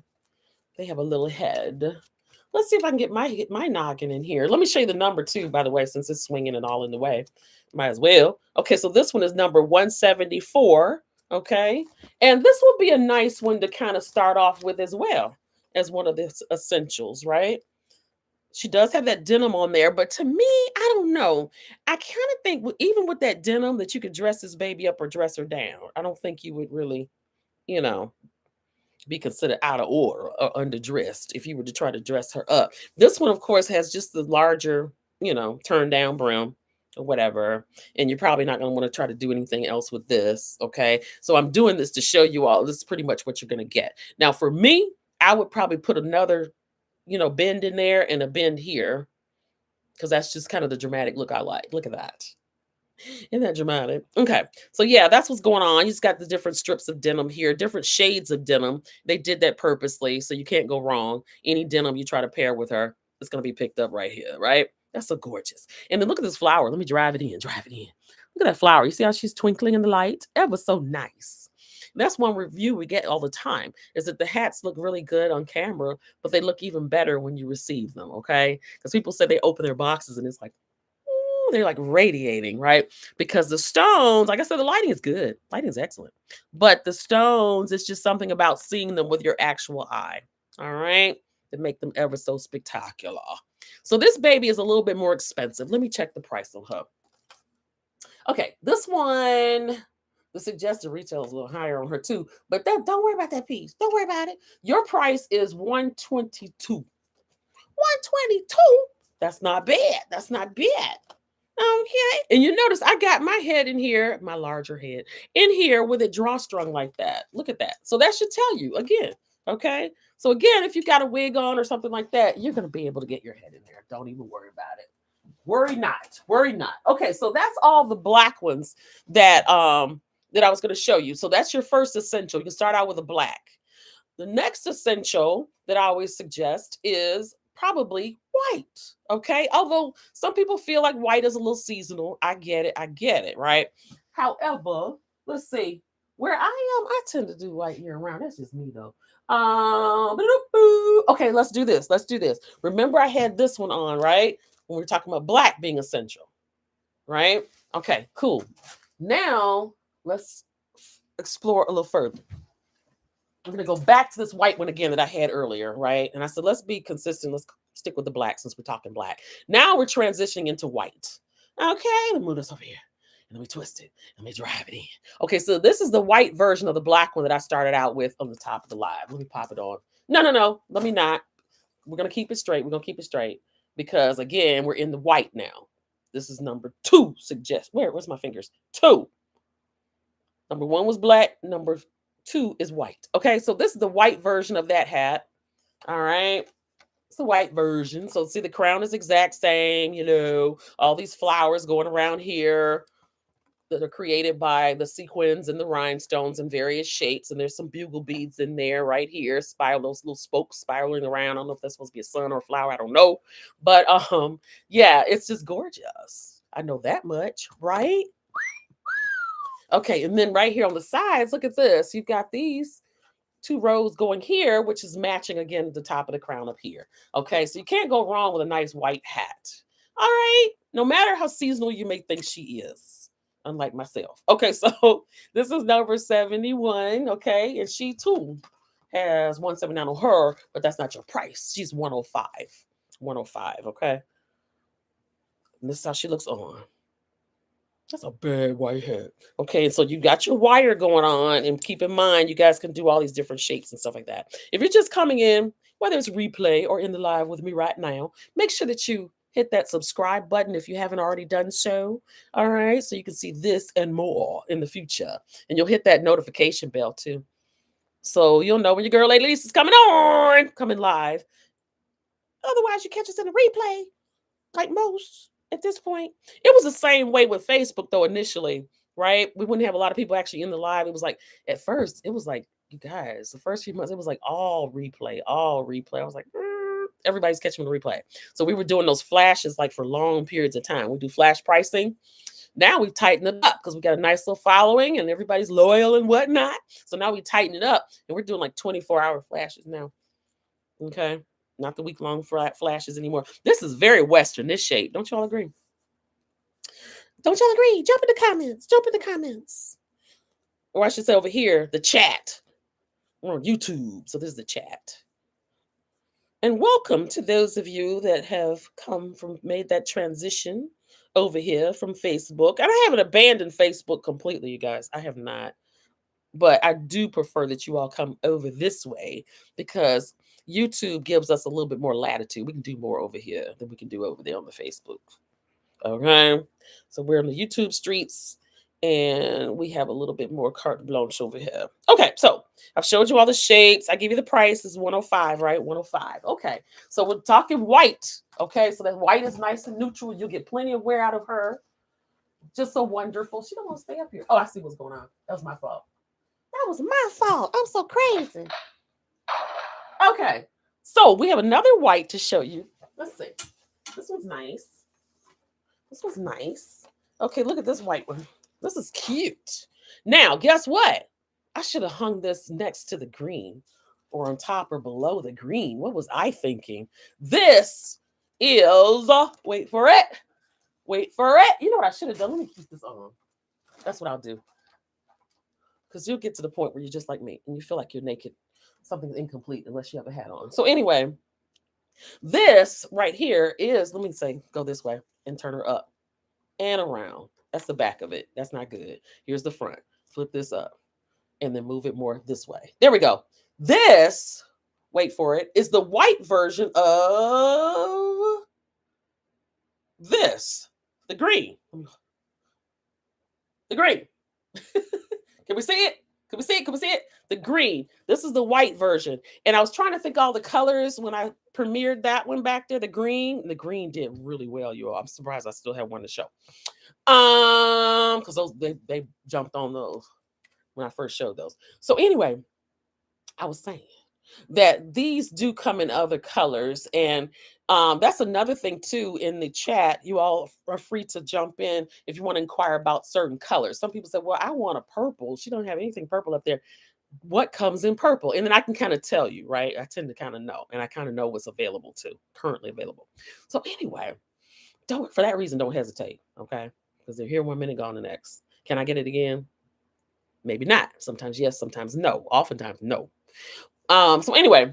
They have a little head. Let's see if I can get my noggin in here. Let me show you the number too, by the way, since it's swinging and all in the way. Might as well. Okay, so this one is number 174. Okay, and this will be a nice one to kind of start off with as well as one of the essentials, right? She does have that denim on there, but to me, I don't know. I kind of think even with that denim that you could dress this baby up or dress her down. I don't think you would really, you know, be considered out of order or underdressed if you were to try to dress her up. This one, of course, has just the larger, turn down brim or whatever. And you're probably not going to want to try to do anything else with this. Okay. So I'm doing this to show you all this is pretty much what you're going to get. Now, for me, I would probably put another, bend in there and a bend here because that's just kind of the dramatic look I like. Look at that. Isn't that dramatic? Okay. So yeah, that's what's going on. You just got the different strips of denim here, different shades of denim. They did that purposely, so you can't go wrong. Any denim you try to pair with her, it's gonna be picked up right here, right? That's so gorgeous. And then look at this flower. Let me drive it in, drive it in. Look at that flower. You see how she's twinkling in the light? Ever so nice. That's one review we get all the time is that the hats look really good on camera, but they look even better when you receive them, okay? Because people say they open their boxes and it's like, they're like radiating, right? Because the stones, like I said, the lighting is good. Lighting is excellent. But the stones, it's just something about seeing them with your actual eye. All right. To make them ever so spectacular. So this baby is a little bit more expensive. Let me check the price on her. Okay, this one, the suggested retail is a little higher on her too. But don't worry about that piece. Don't worry about it. Your price is 122. 122? That's not bad. That's not bad. Okay. And you notice I got my head in here, my larger head in here with it drawstrung like that. Look at that. So that should tell you again. Okay. So again, if you've got a wig on or something like that, you're going to be able to get your head in there. Don't even worry about it. Worry not. Worry not. Okay. So that's all the black ones that I was going to show you. So that's your first essential. You can start out with a black. The next essential that I always suggest is probably white. Okay. Although some people feel like white is a little seasonal. I get it. I get it. Right. However, let's see. Where I am, I tend to do white year round. That's just me though. Okay, let's do this. Let's do this. Remember, I had this one on, right? When we were talking about black being essential. Right? Okay, cool. Now let's explore a little further. I'm going to go back to this white one again that I had earlier, right? And I said, let's be consistent. Let's stick with the black since we're talking black. Now we're transitioning into white. Okay, let me move this over here. And let me twist it. Let me drive it in. Okay, so this is the white version of the black one that I started out with on the top of the live. Let me pop it on. No. Let me not. We're going to keep it straight. We're going to keep it straight. Because, again, we're in the white now. This is number 2. Where's my fingers? 2. Number 1 was black. Number 2 is white. Okay, so this is the white version of that hat. All right. It's the white version. So see, the crown is exact same, all these flowers going around here that are created by the sequins and the rhinestones in various shapes. And there's some bugle beads in there right here. Those little spokes spiraling around. I don't know if that's supposed to be a sun or a flower. I don't know. But yeah, it's just gorgeous. I know that much, right? Okay, and then right here on the sides, look at this. You've got these 2 rows going here, which is matching again at the top of the crown up here. Okay, so you can't go wrong with a nice white hat. All right, no matter how seasonal you may think she is, unlike myself. Okay, so this is number 71. Okay, and she too has 179 on her, but that's not your price. She's 105. 105. Okay, and this is how she looks on. That's a big white hat. Okay, so you got your wire going on, and keep in mind, you guys can do all these different shapes and stuff like that. If you're just coming in, whether it's replay or in the live with me right now, make sure that you hit that subscribe button if you haven't already done so. All right, so you can see this and more in the future, and you'll hit that notification bell too, so you'll know when your girl Lady Lisa is coming live. Otherwise, you catch us in the replay, like most. At this point, it was the same way with Facebook though initially, right? We wouldn't have a lot of people actually in the live. It was like at first, it was like, you guys, the first few months, it was like all replay. I was like, everybody's catching the replay. So we were doing those flashes like for long periods of time. We do flash pricing. Now we've tightened it up because we got a nice little following and everybody's loyal and whatnot. So now we tighten it up and we're doing like 24-hour flashes now. Okay. Not the week-long flashes anymore. This is very Western, this shape. Don't y'all agree? Don't y'all agree? Jump in the comments. Jump in the comments. Or I should say over here, the chat. We're on YouTube, so this is the chat. And welcome to those of you that have made that transition over here from Facebook. And I haven't abandoned Facebook completely, you guys. I have not. But I do prefer that you all come over this way because YouTube gives us a little bit more latitude. We can do more over here than we can do over there on the Facebook. Okay. So we're in the YouTube streets and we have a little bit more carte blanche over here. Okay. So I've showed you all the shapes. I give you the price is 105, right? 105. Okay. So we're talking white. Okay. So that white is nice and neutral. You'll get plenty of wear out of her. Just so wonderful. She don't want to stay up here. Oh, I see what's going on. That was my fault. That was my fault. I'm so crazy. Okay. So we have another white to show you. Let's see. This one's nice. This one's nice. Okay, look at this white one. This is cute. Now, guess what? I should have hung this next to the green or on top or below the green. What was I thinking? This is, wait for it. Wait for it. You know what I should have done? Let me keep this on. That's what I'll do. Because you'll get to the point where you're just like me and you feel like you're naked. Something's incomplete unless you have a hat on. So anyway, this right here is, let me say, go this way and turn her up and around. That's the back of it. That's not good. Here's the front. Flip this up and then move it more this way. There we go. This, wait for it, is the white version of this, the green. The green. Can we see it? Can we see it? Can we see it? The green. This is the white version. And I was trying to think all the colors when I premiered that one back there. The green did really well, you all. I'm surprised I still have one to show. Because those they jumped on those when I first showed those. So anyway, I was saying that these do come in other colors, and that's another thing too. In the chat, you all are free to jump in if you want to inquire about certain colors. Some people say, well, I want a purple. She don't have anything purple up there. What comes in purple? And then I can kind of tell you, right? I tend to kind of know, and I kind of know what's available too, currently available. So anyway, for that reason, don't hesitate, okay? Because they're here one minute, gone the next. Can I get it again? Maybe not. Sometimes yes, sometimes no. Oftentimes no. So anyway,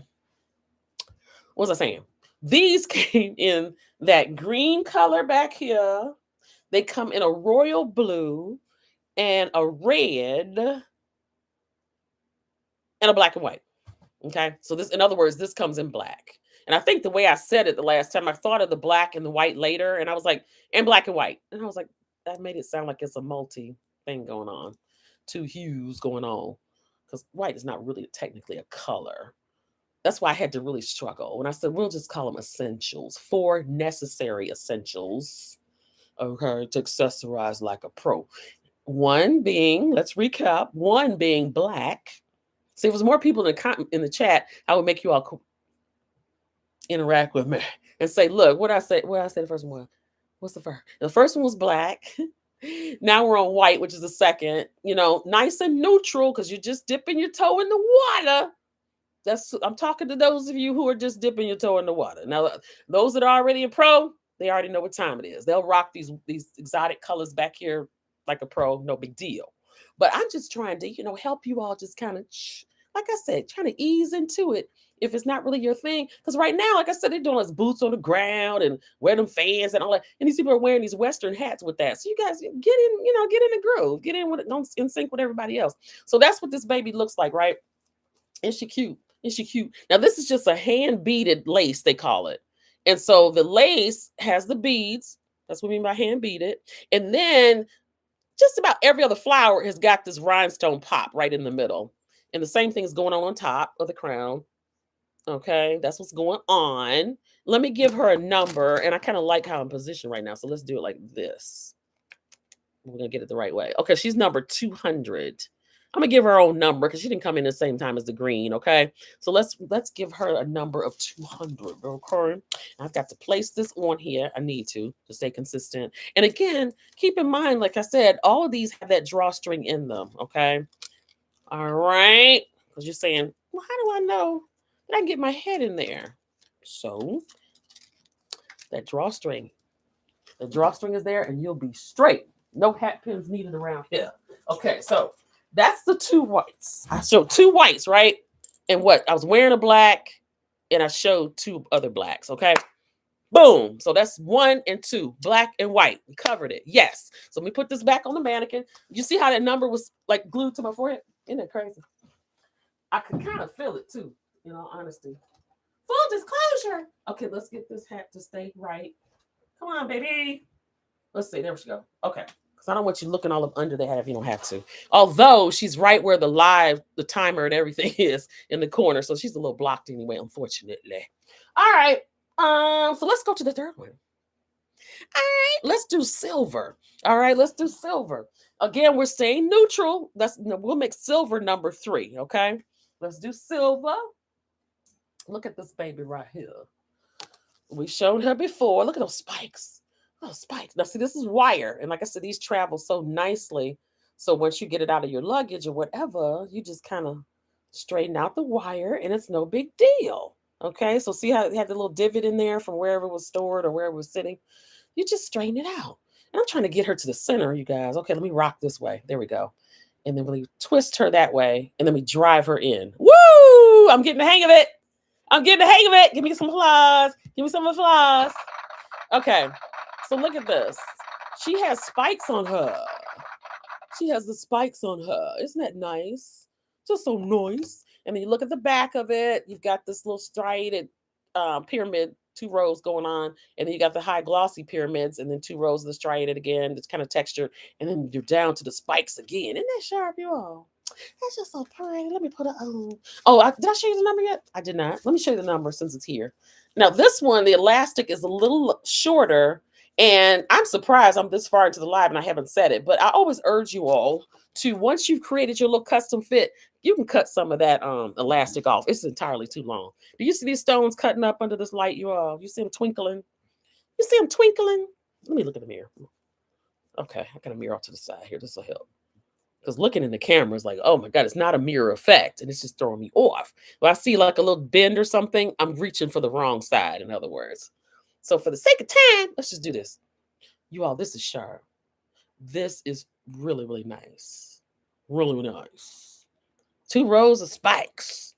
what was I saying? These came in that green color back here. They come in a royal blue and a red and a black and white. Okay. So this, in other words, this comes in black. And I think the way I said it the last time, I thought of the black and the white later. And I was like, and black and white. And I was like, that made it sound like it's a multi thing going on. Two hues going on. Because white is not really technically a color. That's why I had to really struggle when I said we'll just call them essentials, 4 necessary essentials, okay, to accessorize like a pro. One being, let's recap, one being black. See, if it was more people in the chat, I would make you all interact with me and say, look, what I said the first one was. What's the first? The first one was black. Now we're on white, which is the second. You know, nice and neutral because you're just dipping your toe in the water. I'm talking to those of you who are just dipping your toe in the water. Now, those that are already a pro, they already know what time it is. They'll rock these exotic colors back here like a pro, no big deal. But I'm just trying to, help you all just kind of, like I said, trying to ease into it if it's not really your thing. Because right now, like I said, they're doing us boots on the ground and wear them fans and all that. And these people are wearing these Western hats with that. So you guys get in the groove, get in with it, don't in sync with everybody else. So that's what this baby looks like, right? Is she cute? Is she cute? Now, this is just a hand beaded lace, they call it. And so the lace has the beads. That's what we mean by hand beaded. And then just about every other flower has got this rhinestone pop right in the middle. And the same thing is going on top of the crown. Okay, that's what's going on. Let me give her a number. And I kind of like how I'm positioned right now. So let's do it like this. We're going to get it the right way. Okay, she's number 200. I'm gonna give her own number because she didn't come in the same time as the green. Okay, so let's give her a number of 200. Okay, I've got to place this on here. I need to stay consistent. And again, keep in mind, like I said, all of these have that drawstring in them. Okay, all right, because you're saying, well, how do I know that I can get my head in there? So that drawstring is there, and you'll be straight. No hat pins needed around here. Okay, so that's the two whites. I showed two whites, right? And what? I was wearing a black, and I showed two other blacks, okay? Boom. So that's 1 and 2, black and white. We covered it. Yes. So let me put this back on the mannequin. You see how that number was like glued to my forehead? Isn't that crazy? I could kind of feel it too, in all honesty. Full disclosure. Okay, let's get this hat to stay right. Come on, baby. Let's see. There we go. Okay. Because I don't want you looking all up under the hat if you don't have to. Although she's right where the timer and everything is in the corner. So she's a little blocked anyway, unfortunately. All right. So let's go to the third one. All right, let's do silver. All right, let's do silver. Again, we're staying neutral. We'll make silver number 3. Okay, let's do silver. Look at this baby right here. We've shown her before. Look at those spikes. Those spikes. Now, see, this is wire, and like I said, these travel so nicely. So once you get it out of your luggage or whatever, you just kind of straighten out the wire, and it's no big deal. Okay, so see how it had the little divot in there from wherever it was stored or wherever it was sitting? You just straighten it out. And I'm trying to get her to the center, you guys. Okay, let me rock this way. There we go. And then we twist her that way, and then we drive her in. Woo! I'm getting the hang of it. I'm getting the hang of it. Give me some applause. Give me some applause. Okay, so look at this. She has spikes on her. She has the spikes on her. Isn't that nice? Just so nice. And then you look at the back of it. You've got this little striated pyramid, 2 rows going on. And then you got the high glossy pyramids, and then 2 rows of the striated again. It's kind of textured. And then you're down to the spikes again. Isn't that sharp, you all? That's just so pretty. Let me put it on. Oh, did I show you the number yet? I did not. Let me show you the number since it's here. Now, this one, the elastic is a little shorter. And I'm surprised I'm this far into the live and I haven't said it, but I always urge you all to, once you've created your little custom fit, you can cut some of that elastic off. It's entirely too long. Do you see these stones cutting up under this light, you all? You see them twinkling? You see them twinkling? Let me look in the mirror. Okay, I got a mirror off to the side here. This will help. Because looking in the camera is like, oh my God, it's not a mirror effect. And it's just throwing me off. If I see like a little bend or something, I'm reaching for the wrong side, in other words. So for the sake of time, let's just do this. You all, this is sharp. This is really, really nice. Really, really nice. 2 rows of spikes.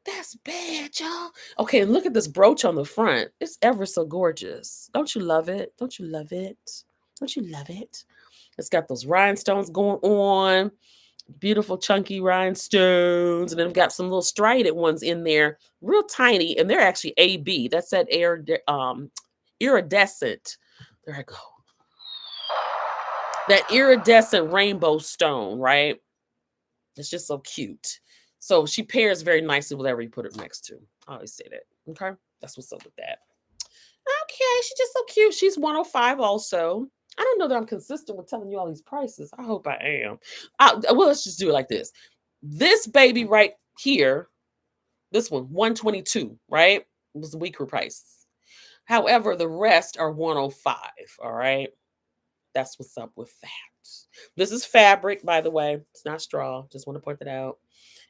That's bad, y'all. Okay, and look at this brooch on the front. It's ever so gorgeous. Don't you love it? Don't you love it? Don't you love it? It's got those rhinestones going on. Beautiful chunky rhinestones, and then we've got some little striated ones in there, real tiny, and they're actually AB. That's that iridescent. There I go. That iridescent rainbow stone, right? It's just so cute. So she pairs very nicely with whatever you put it next to. I always say that. Okay, that's what's up with that. Okay, she's just so cute. She's 105 also. I don't know that I'm consistent with telling you all these prices. I hope I am. Well, let's just do it like this. This baby right here, this one, 122, right? It was a weaker price. However, the rest are 105, all right? That's what's up with that. This is fabric, by the way. It's not straw. Just want to point that out.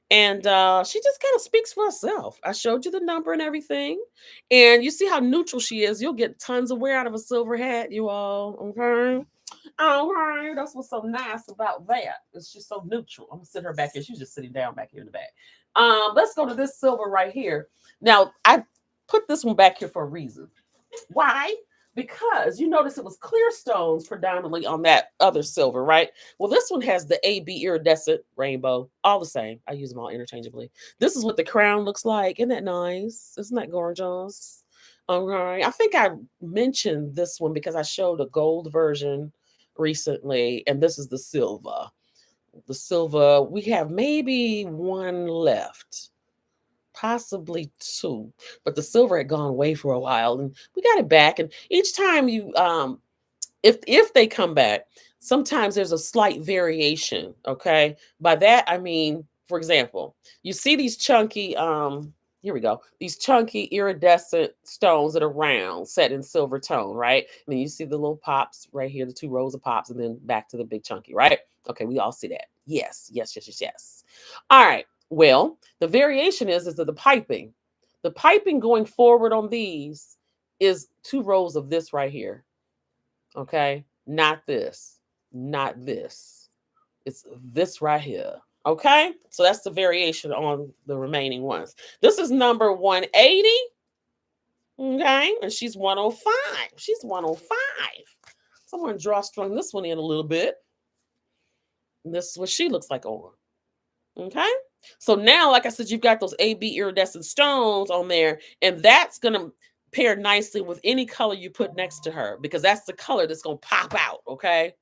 And she just kind of speaks for herself. I showed you the number and everything. And you see how neutral she is. You'll get tons of wear out of a silver hat, you all. Okay. Okay. That's what's so nice about that. It's just so neutral. I'm going to sit her back here. She's just sitting down back here in the back. Let's go to this silver right here. Now, I put this one back here for a reason. Why? Because you notice it was clear stones predominantly on that other silver, right? Well, this one has the AB iridescent rainbow, all the same. I use them all interchangeably. This is what the crown looks like. Isn't that nice? Isn't that gorgeous? All right. I think I mentioned this one because I showed a gold version recently, and this is the silver. The silver, we have maybe one left. Possibly 2, but the silver had gone away for a while, and we got it back. And each time you, if they come back, sometimes there's a slight variation. Okay, by that I mean, for example, you see these chunky, here we go, these chunky iridescent stones that are round, set in silver tone, right? And then you see the little pops right here, the 2 rows of pops, and then back to the big chunky, right? Okay, we all see that. Yes, yes, yes, yes, yes. All right. Well, the variation is that the piping. The piping going forward on these is 2 rows of this right here. Okay? Not this. Not this. It's this right here. Okay? So that's the variation on the remaining ones. This is number 180. Okay? And she's 105. She's 105. Someone drawstring this one in a little bit. And this is what she looks like on. Okay? So now, like I said, you've got those AB iridescent stones on there, and that's going to pair nicely with any color you put next to her because that's the color that's going to pop out. Okay?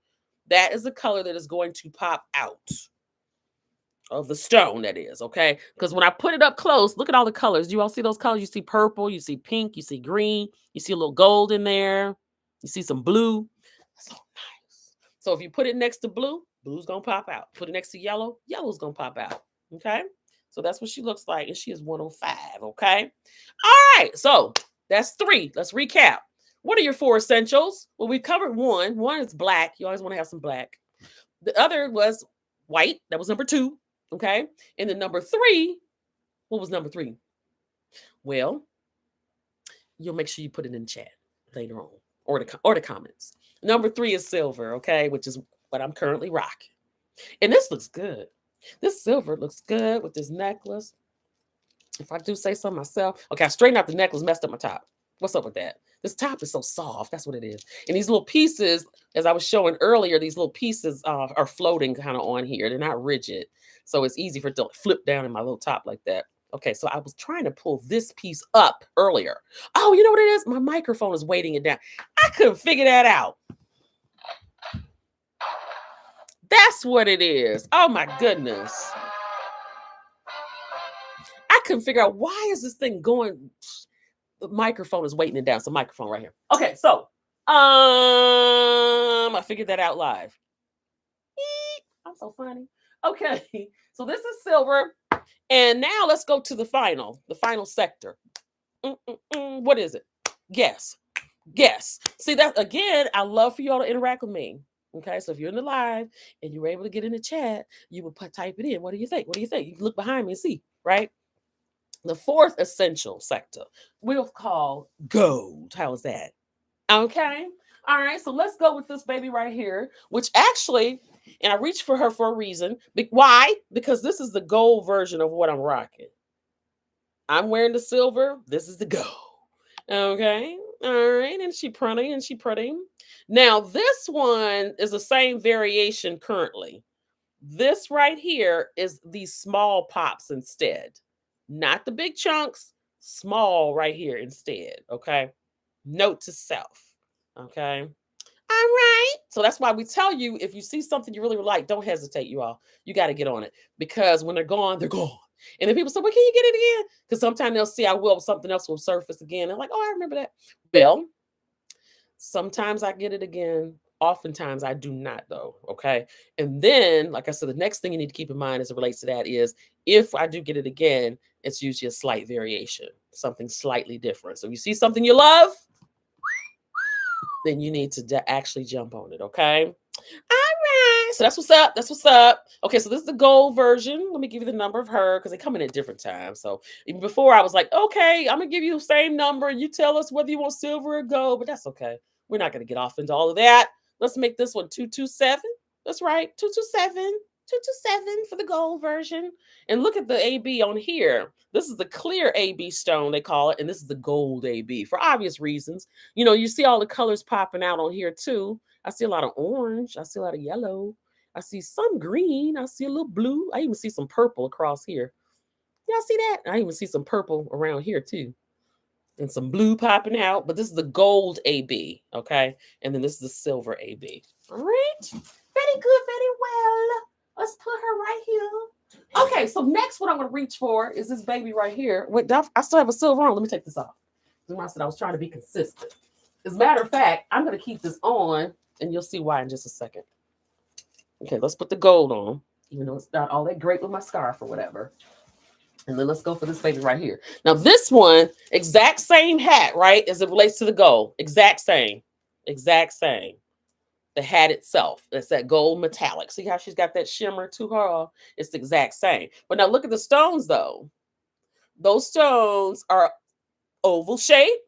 That is the color that is going to pop out of the stone, that is. Okay? Because when I put it up close, look at all the colors. You all see those colors? You see purple, you see pink, you see green, you see a little gold in there, you see some blue. That's so nice. So if you put it next to blue, blue's gonna pop out. Put it next to yellow, yellow's gonna pop out. Okay. So that's what she looks like. And she is 105. Okay. All right. So that's 3. Let's recap. What are your 4 essentials? Well, we covered one. One is black. You always want to have some black. The other was white. That was number 2. Okay. And then number 3, what was number 3? Well, you'll make sure you put it in chat later on or the comments. Number 3 is silver. Okay. Which is what I'm currently rocking. And this looks good. This silver looks good with this necklace. If I do say so myself. Okay, I straightened out the necklace, messed up my top. What's up with that? This top is so soft. That's what it is. And these little pieces, as I was showing earlier, these little pieces are floating kind of on here. They're not rigid. So it's easy for it to flip down in my little top like that. Okay, so I was trying to pull this piece up earlier. Oh, you know what it is? My microphone is weighting it down. I couldn't figure that out. That's what it is. Oh my goodness. I couldn't figure out why is this thing going. The microphone is weighting it down. It's a microphone right here. Okay, so I figured that out live. I'm so funny. Okay, so this is silver. And now let's go to the final sector. What is it? Guess. See that again, I love for y'all to interact with me. Okay, so if you're in the live and you were able to get in the chat, you will type it in. What do you think? What do you think? You can look behind me and see, right? The 4th essential sector we'll call gold. How is that? Okay. All right. So let's go with this baby right here, which actually, and I reached for her for a reason. Why? Because this is the gold version of what I'm rocking. I'm wearing the silver. This is the gold. Okay. All right. And she pretty. Now, this one is the same variation currently. This right here is these small pops instead. Not the big chunks, small right here instead. Okay. Note to self. Okay. All right. So that's why we tell you if you see something you really like, don't hesitate, you all. You got to get on it because when they're gone, they're gone. And then people say, well, can you get it again? Because sometimes they'll see something else will surface again. They're like, oh, I remember that. Well, sometimes I get it again. Oftentimes I do not, though. Okay. And then, like I said, the next thing you need to keep in mind as it relates to that is if I do get it again, it's usually a slight variation, something slightly different. So if you see something you love, then you need to actually jump on it. Okay. All right. So that's what's up. That's what's up. Okay. So this is the gold version. Let me give you the number of her because they come in at different times. So even before I was like, okay, I'm going to give you the same number and you tell us whether you want silver or gold, but that's okay. We're not going to get off into all of that. Let's make this one 227. That's right. 227. 227 for the gold version. And look at the AB on here. This is the clear AB stone, they call it. And this is the gold AB for obvious reasons. You know, you see all the colors popping out on here too. I see a lot of orange. I see a lot of yellow. I see some green. I see a little blue. I even see some purple across here. Y'all see that? I even see some purple around here too. And some blue popping out. But this is the gold AB, okay? And then this is the silver AB. All right? Very good, very well. Let's put her right here. Okay, so next what I'm going to reach for is this baby right here. Wait, I still have a silver on. Let me take this off. I said I was trying to be consistent. As a matter of fact, I'm going to keep this on, and you'll see why in just a second. Okay, let's put the gold on, even though it's not all that great with my scarf or whatever. And then let's go for this baby right here. Now, this one, exact same hat, right, as it relates to the gold. Exact same. Exact same. The hat itself, it's that gold metallic. See how she's got that shimmer to her? It's the exact same. But now look at the stones, though. Those stones are oval shape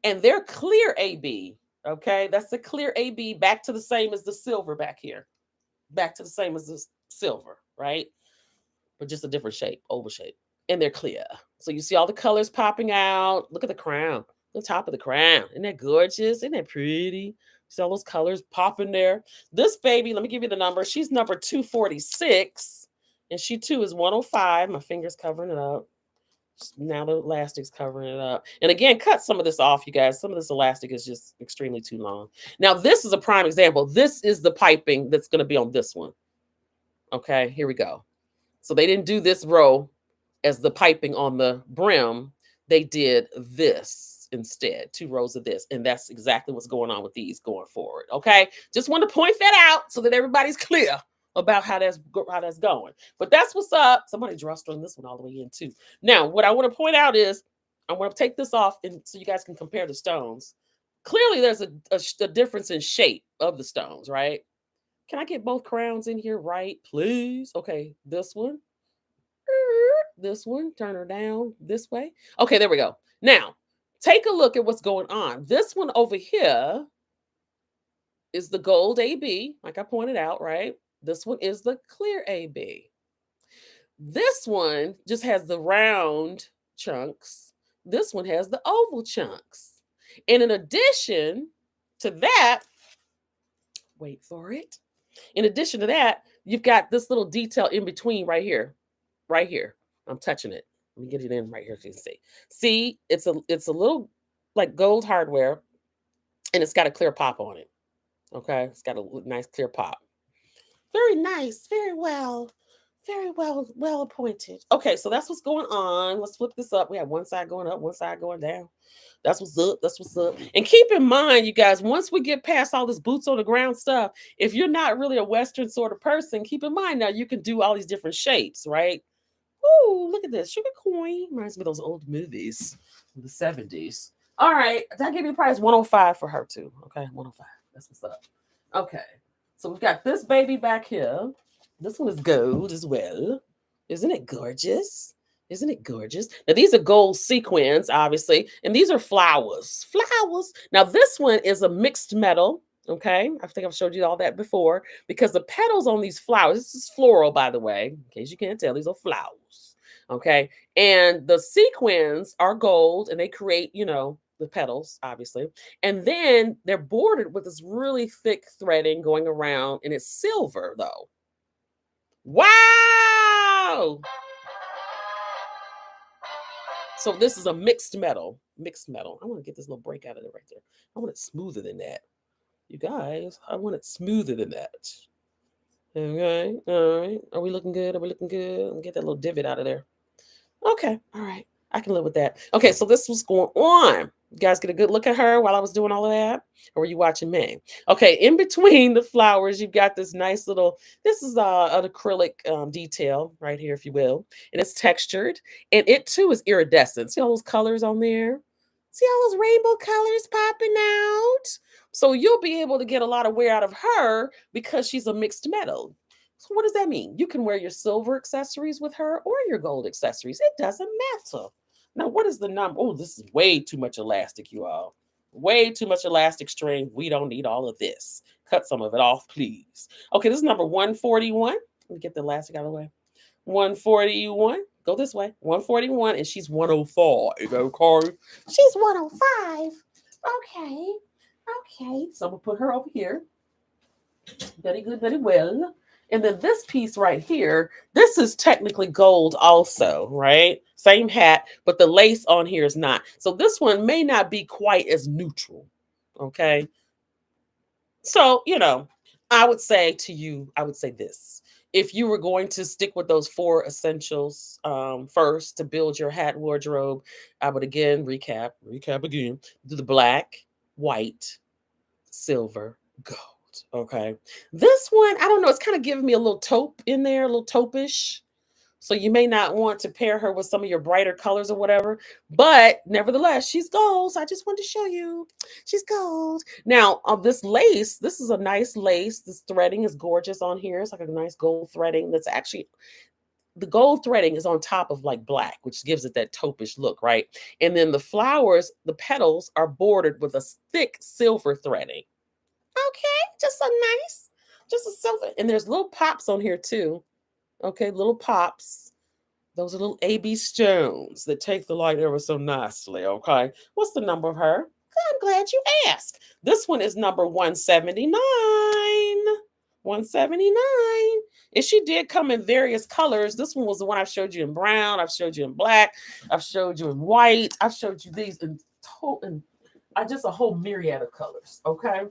and they're clear AB. Okay, that's the clear AB, back to the same as the silver back here. Back to the same as the silver, right? But just a different shape, oval shape. And they're clear. So you see all the colors popping out. Look at the crown, the top of the crown. Isn't that gorgeous? Isn't that pretty? See all those colors popping there. This baby, let me give you the number. She's number 246. And she too is 105. My finger's covering it up. Now the elastic's covering it up. And again, cut some of this off, you guys. Some of this elastic is just extremely too long. Now, this is a prime example. This is the piping that's going to be on this one. Okay, here we go. So they didn't do this row as the piping on the brim. They did this instead, 2 rows of this. And that's exactly what's going on with these going forward. Okay, just want to point that out so that everybody's clear about how that's going. But that's what's up. Somebody drawstring this one all the way in too. Now, what I want to point out is I want to take this off and so you guys can compare the stones. Clearly, there's a difference in shape of the stones, right? Can I get both crowns in here, right? Please. Okay, this one. This one. Turn her down this way. Okay, there we go. Now, take a look at what's going on. This one over here is the gold AB, like I pointed out, right? This one is the clear AB. This one just has the round chunks. This one has the oval chunks. And in addition to that, wait for it. In addition to that, you've got this little detail in between right here. Right here. I'm touching it. Let me get it in right here so you can see. See, it's a little like gold hardware and it's got a clear pop on it. Okay, it's got a nice clear pop. Very nice, very well appointed. Okay, so that's what's going on. Let's flip this up. We have one side going up, one side going down. That's what's up. That's what's up. And keep in mind, you guys, once we get past all this boots on the ground stuff, if you're not really a Western sort of person, keep in mind now you can do all these different shapes, right? Ooh, look at this. Sugar Coin. Reminds me of those old movies from the 70s. All right. Did I give you a price? 105 for her too. Okay, 105. That's what's up. Okay. So we've got this baby back here. This one is gold as well. Isn't it gorgeous? Isn't it gorgeous? Now, these are gold sequins, obviously, and these are flowers. Flowers. Now, this one is a mixed metal. Okay. I think I've showed you all that before because the petals on these flowers, this is floral, by the way, in case you can't tell, these are flowers. Okay. And the sequins are gold and they create, the petals, obviously. And then they're bordered with this really thick threading going around, and it's silver, though. Wow. So this is a mixed metal. Mixed metal. I want to get this little break out of it right there. I want it smoother than that. You guys, I want it smoother than that. Okay. All right. Are we looking good? Are we looking good? Let me get that little divot out of there. Okay. All right. I can live with that. Okay. So this was going on. You guys get a good look at her while I was doing all of that? Or were you watching me? Okay. In between the flowers, you've got this nice little, this is an acrylic detail right here, if you will. And it's textured. And it too is iridescent. See all those colors on there? See all those rainbow colors popping out? So you'll be able to get a lot of wear out of her because she's a mixed metal. So what does that mean? You can wear your silver accessories with her or your gold accessories. It doesn't matter. Now, what is the number? Oh, this is way too much elastic, you all. Way too much elastic string. We don't need all of this. Cut some of it off, please. Okay, this is number 141. Let me get the elastic out of the way. 141. Go this way. 141, and she's 105. Okay. She's 105. Okay. Okay. So I'm going to put her over here. Very good, very well. And then this piece right here, this is technically gold also, right? Same hat, but the lace on here is not. So this one may not be quite as neutral, okay? So, I would say to you, I would say this. If you were going to stick with those 4 essentials first to build your hat wardrobe, I would again recap again. Do the black, white, silver, gold. Okay. This one, I don't know. It's kind of giving me a little taupe in there, a little taupish. So you may not want to pair her with some of your brighter colors or whatever. But nevertheless, she's gold. So I just wanted to show you. She's gold. Now, this lace, this is a nice lace. This threading is gorgeous on here. It's like a nice gold threading that's actually the gold threading is on top of like black, which gives it that taupish look, right? And then the flowers, the petals are bordered with a thick silver threading. Okay, just a nice, just a silver. And there's little pops on here too. Okay, little pops. Those are little AB stones that take the light ever so nicely. Okay, what's the number of her? I'm glad you asked. This one is number 179. 179. And she did come in various colors. This one was the one I showed you in brown. I've showed you in black. I've showed you in white. I've showed you these in I just a whole myriad of colors. Okay.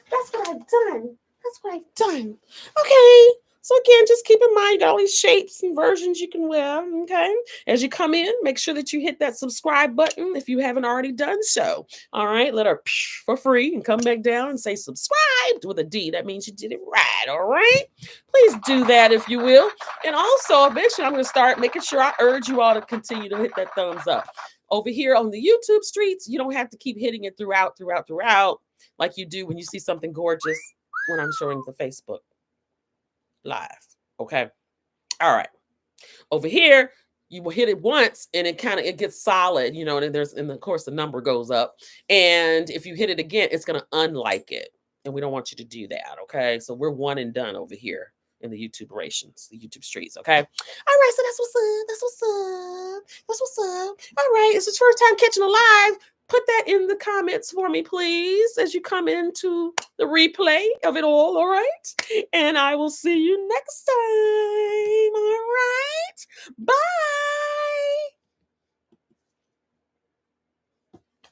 That's what I've done. That's what I've done. Okay. So again, just keep in mind all these shapes and versions you can wear. Okay. As you come in, make sure that you hit that subscribe button if you haven't already done so. All right. Let her for free and come back down and say subscribed with a D. That means you did it right. All right. Please do that if you will. And also, eventually, I'm going to start making sure I urge you all to continue to hit that thumbs up. Over here on the YouTube streets, you don't have to keep hitting it throughout, like you do when you see something gorgeous when I'm showing the Facebook live. Okay. All right. Over here, you will hit it once and it gets solid, you know, and and of course the number goes up. And if you hit it again, it's gonna unlike it. And we don't want you to do that. Okay. So we're one and done over here in the YouTube rations, the YouTube streets. Okay. All right. So that's what's up. That's what's up. That's what's up. All right. It's his first time catching a live. Put that in the comments for me, please, as you come into the replay of it all right? And I will see you next time.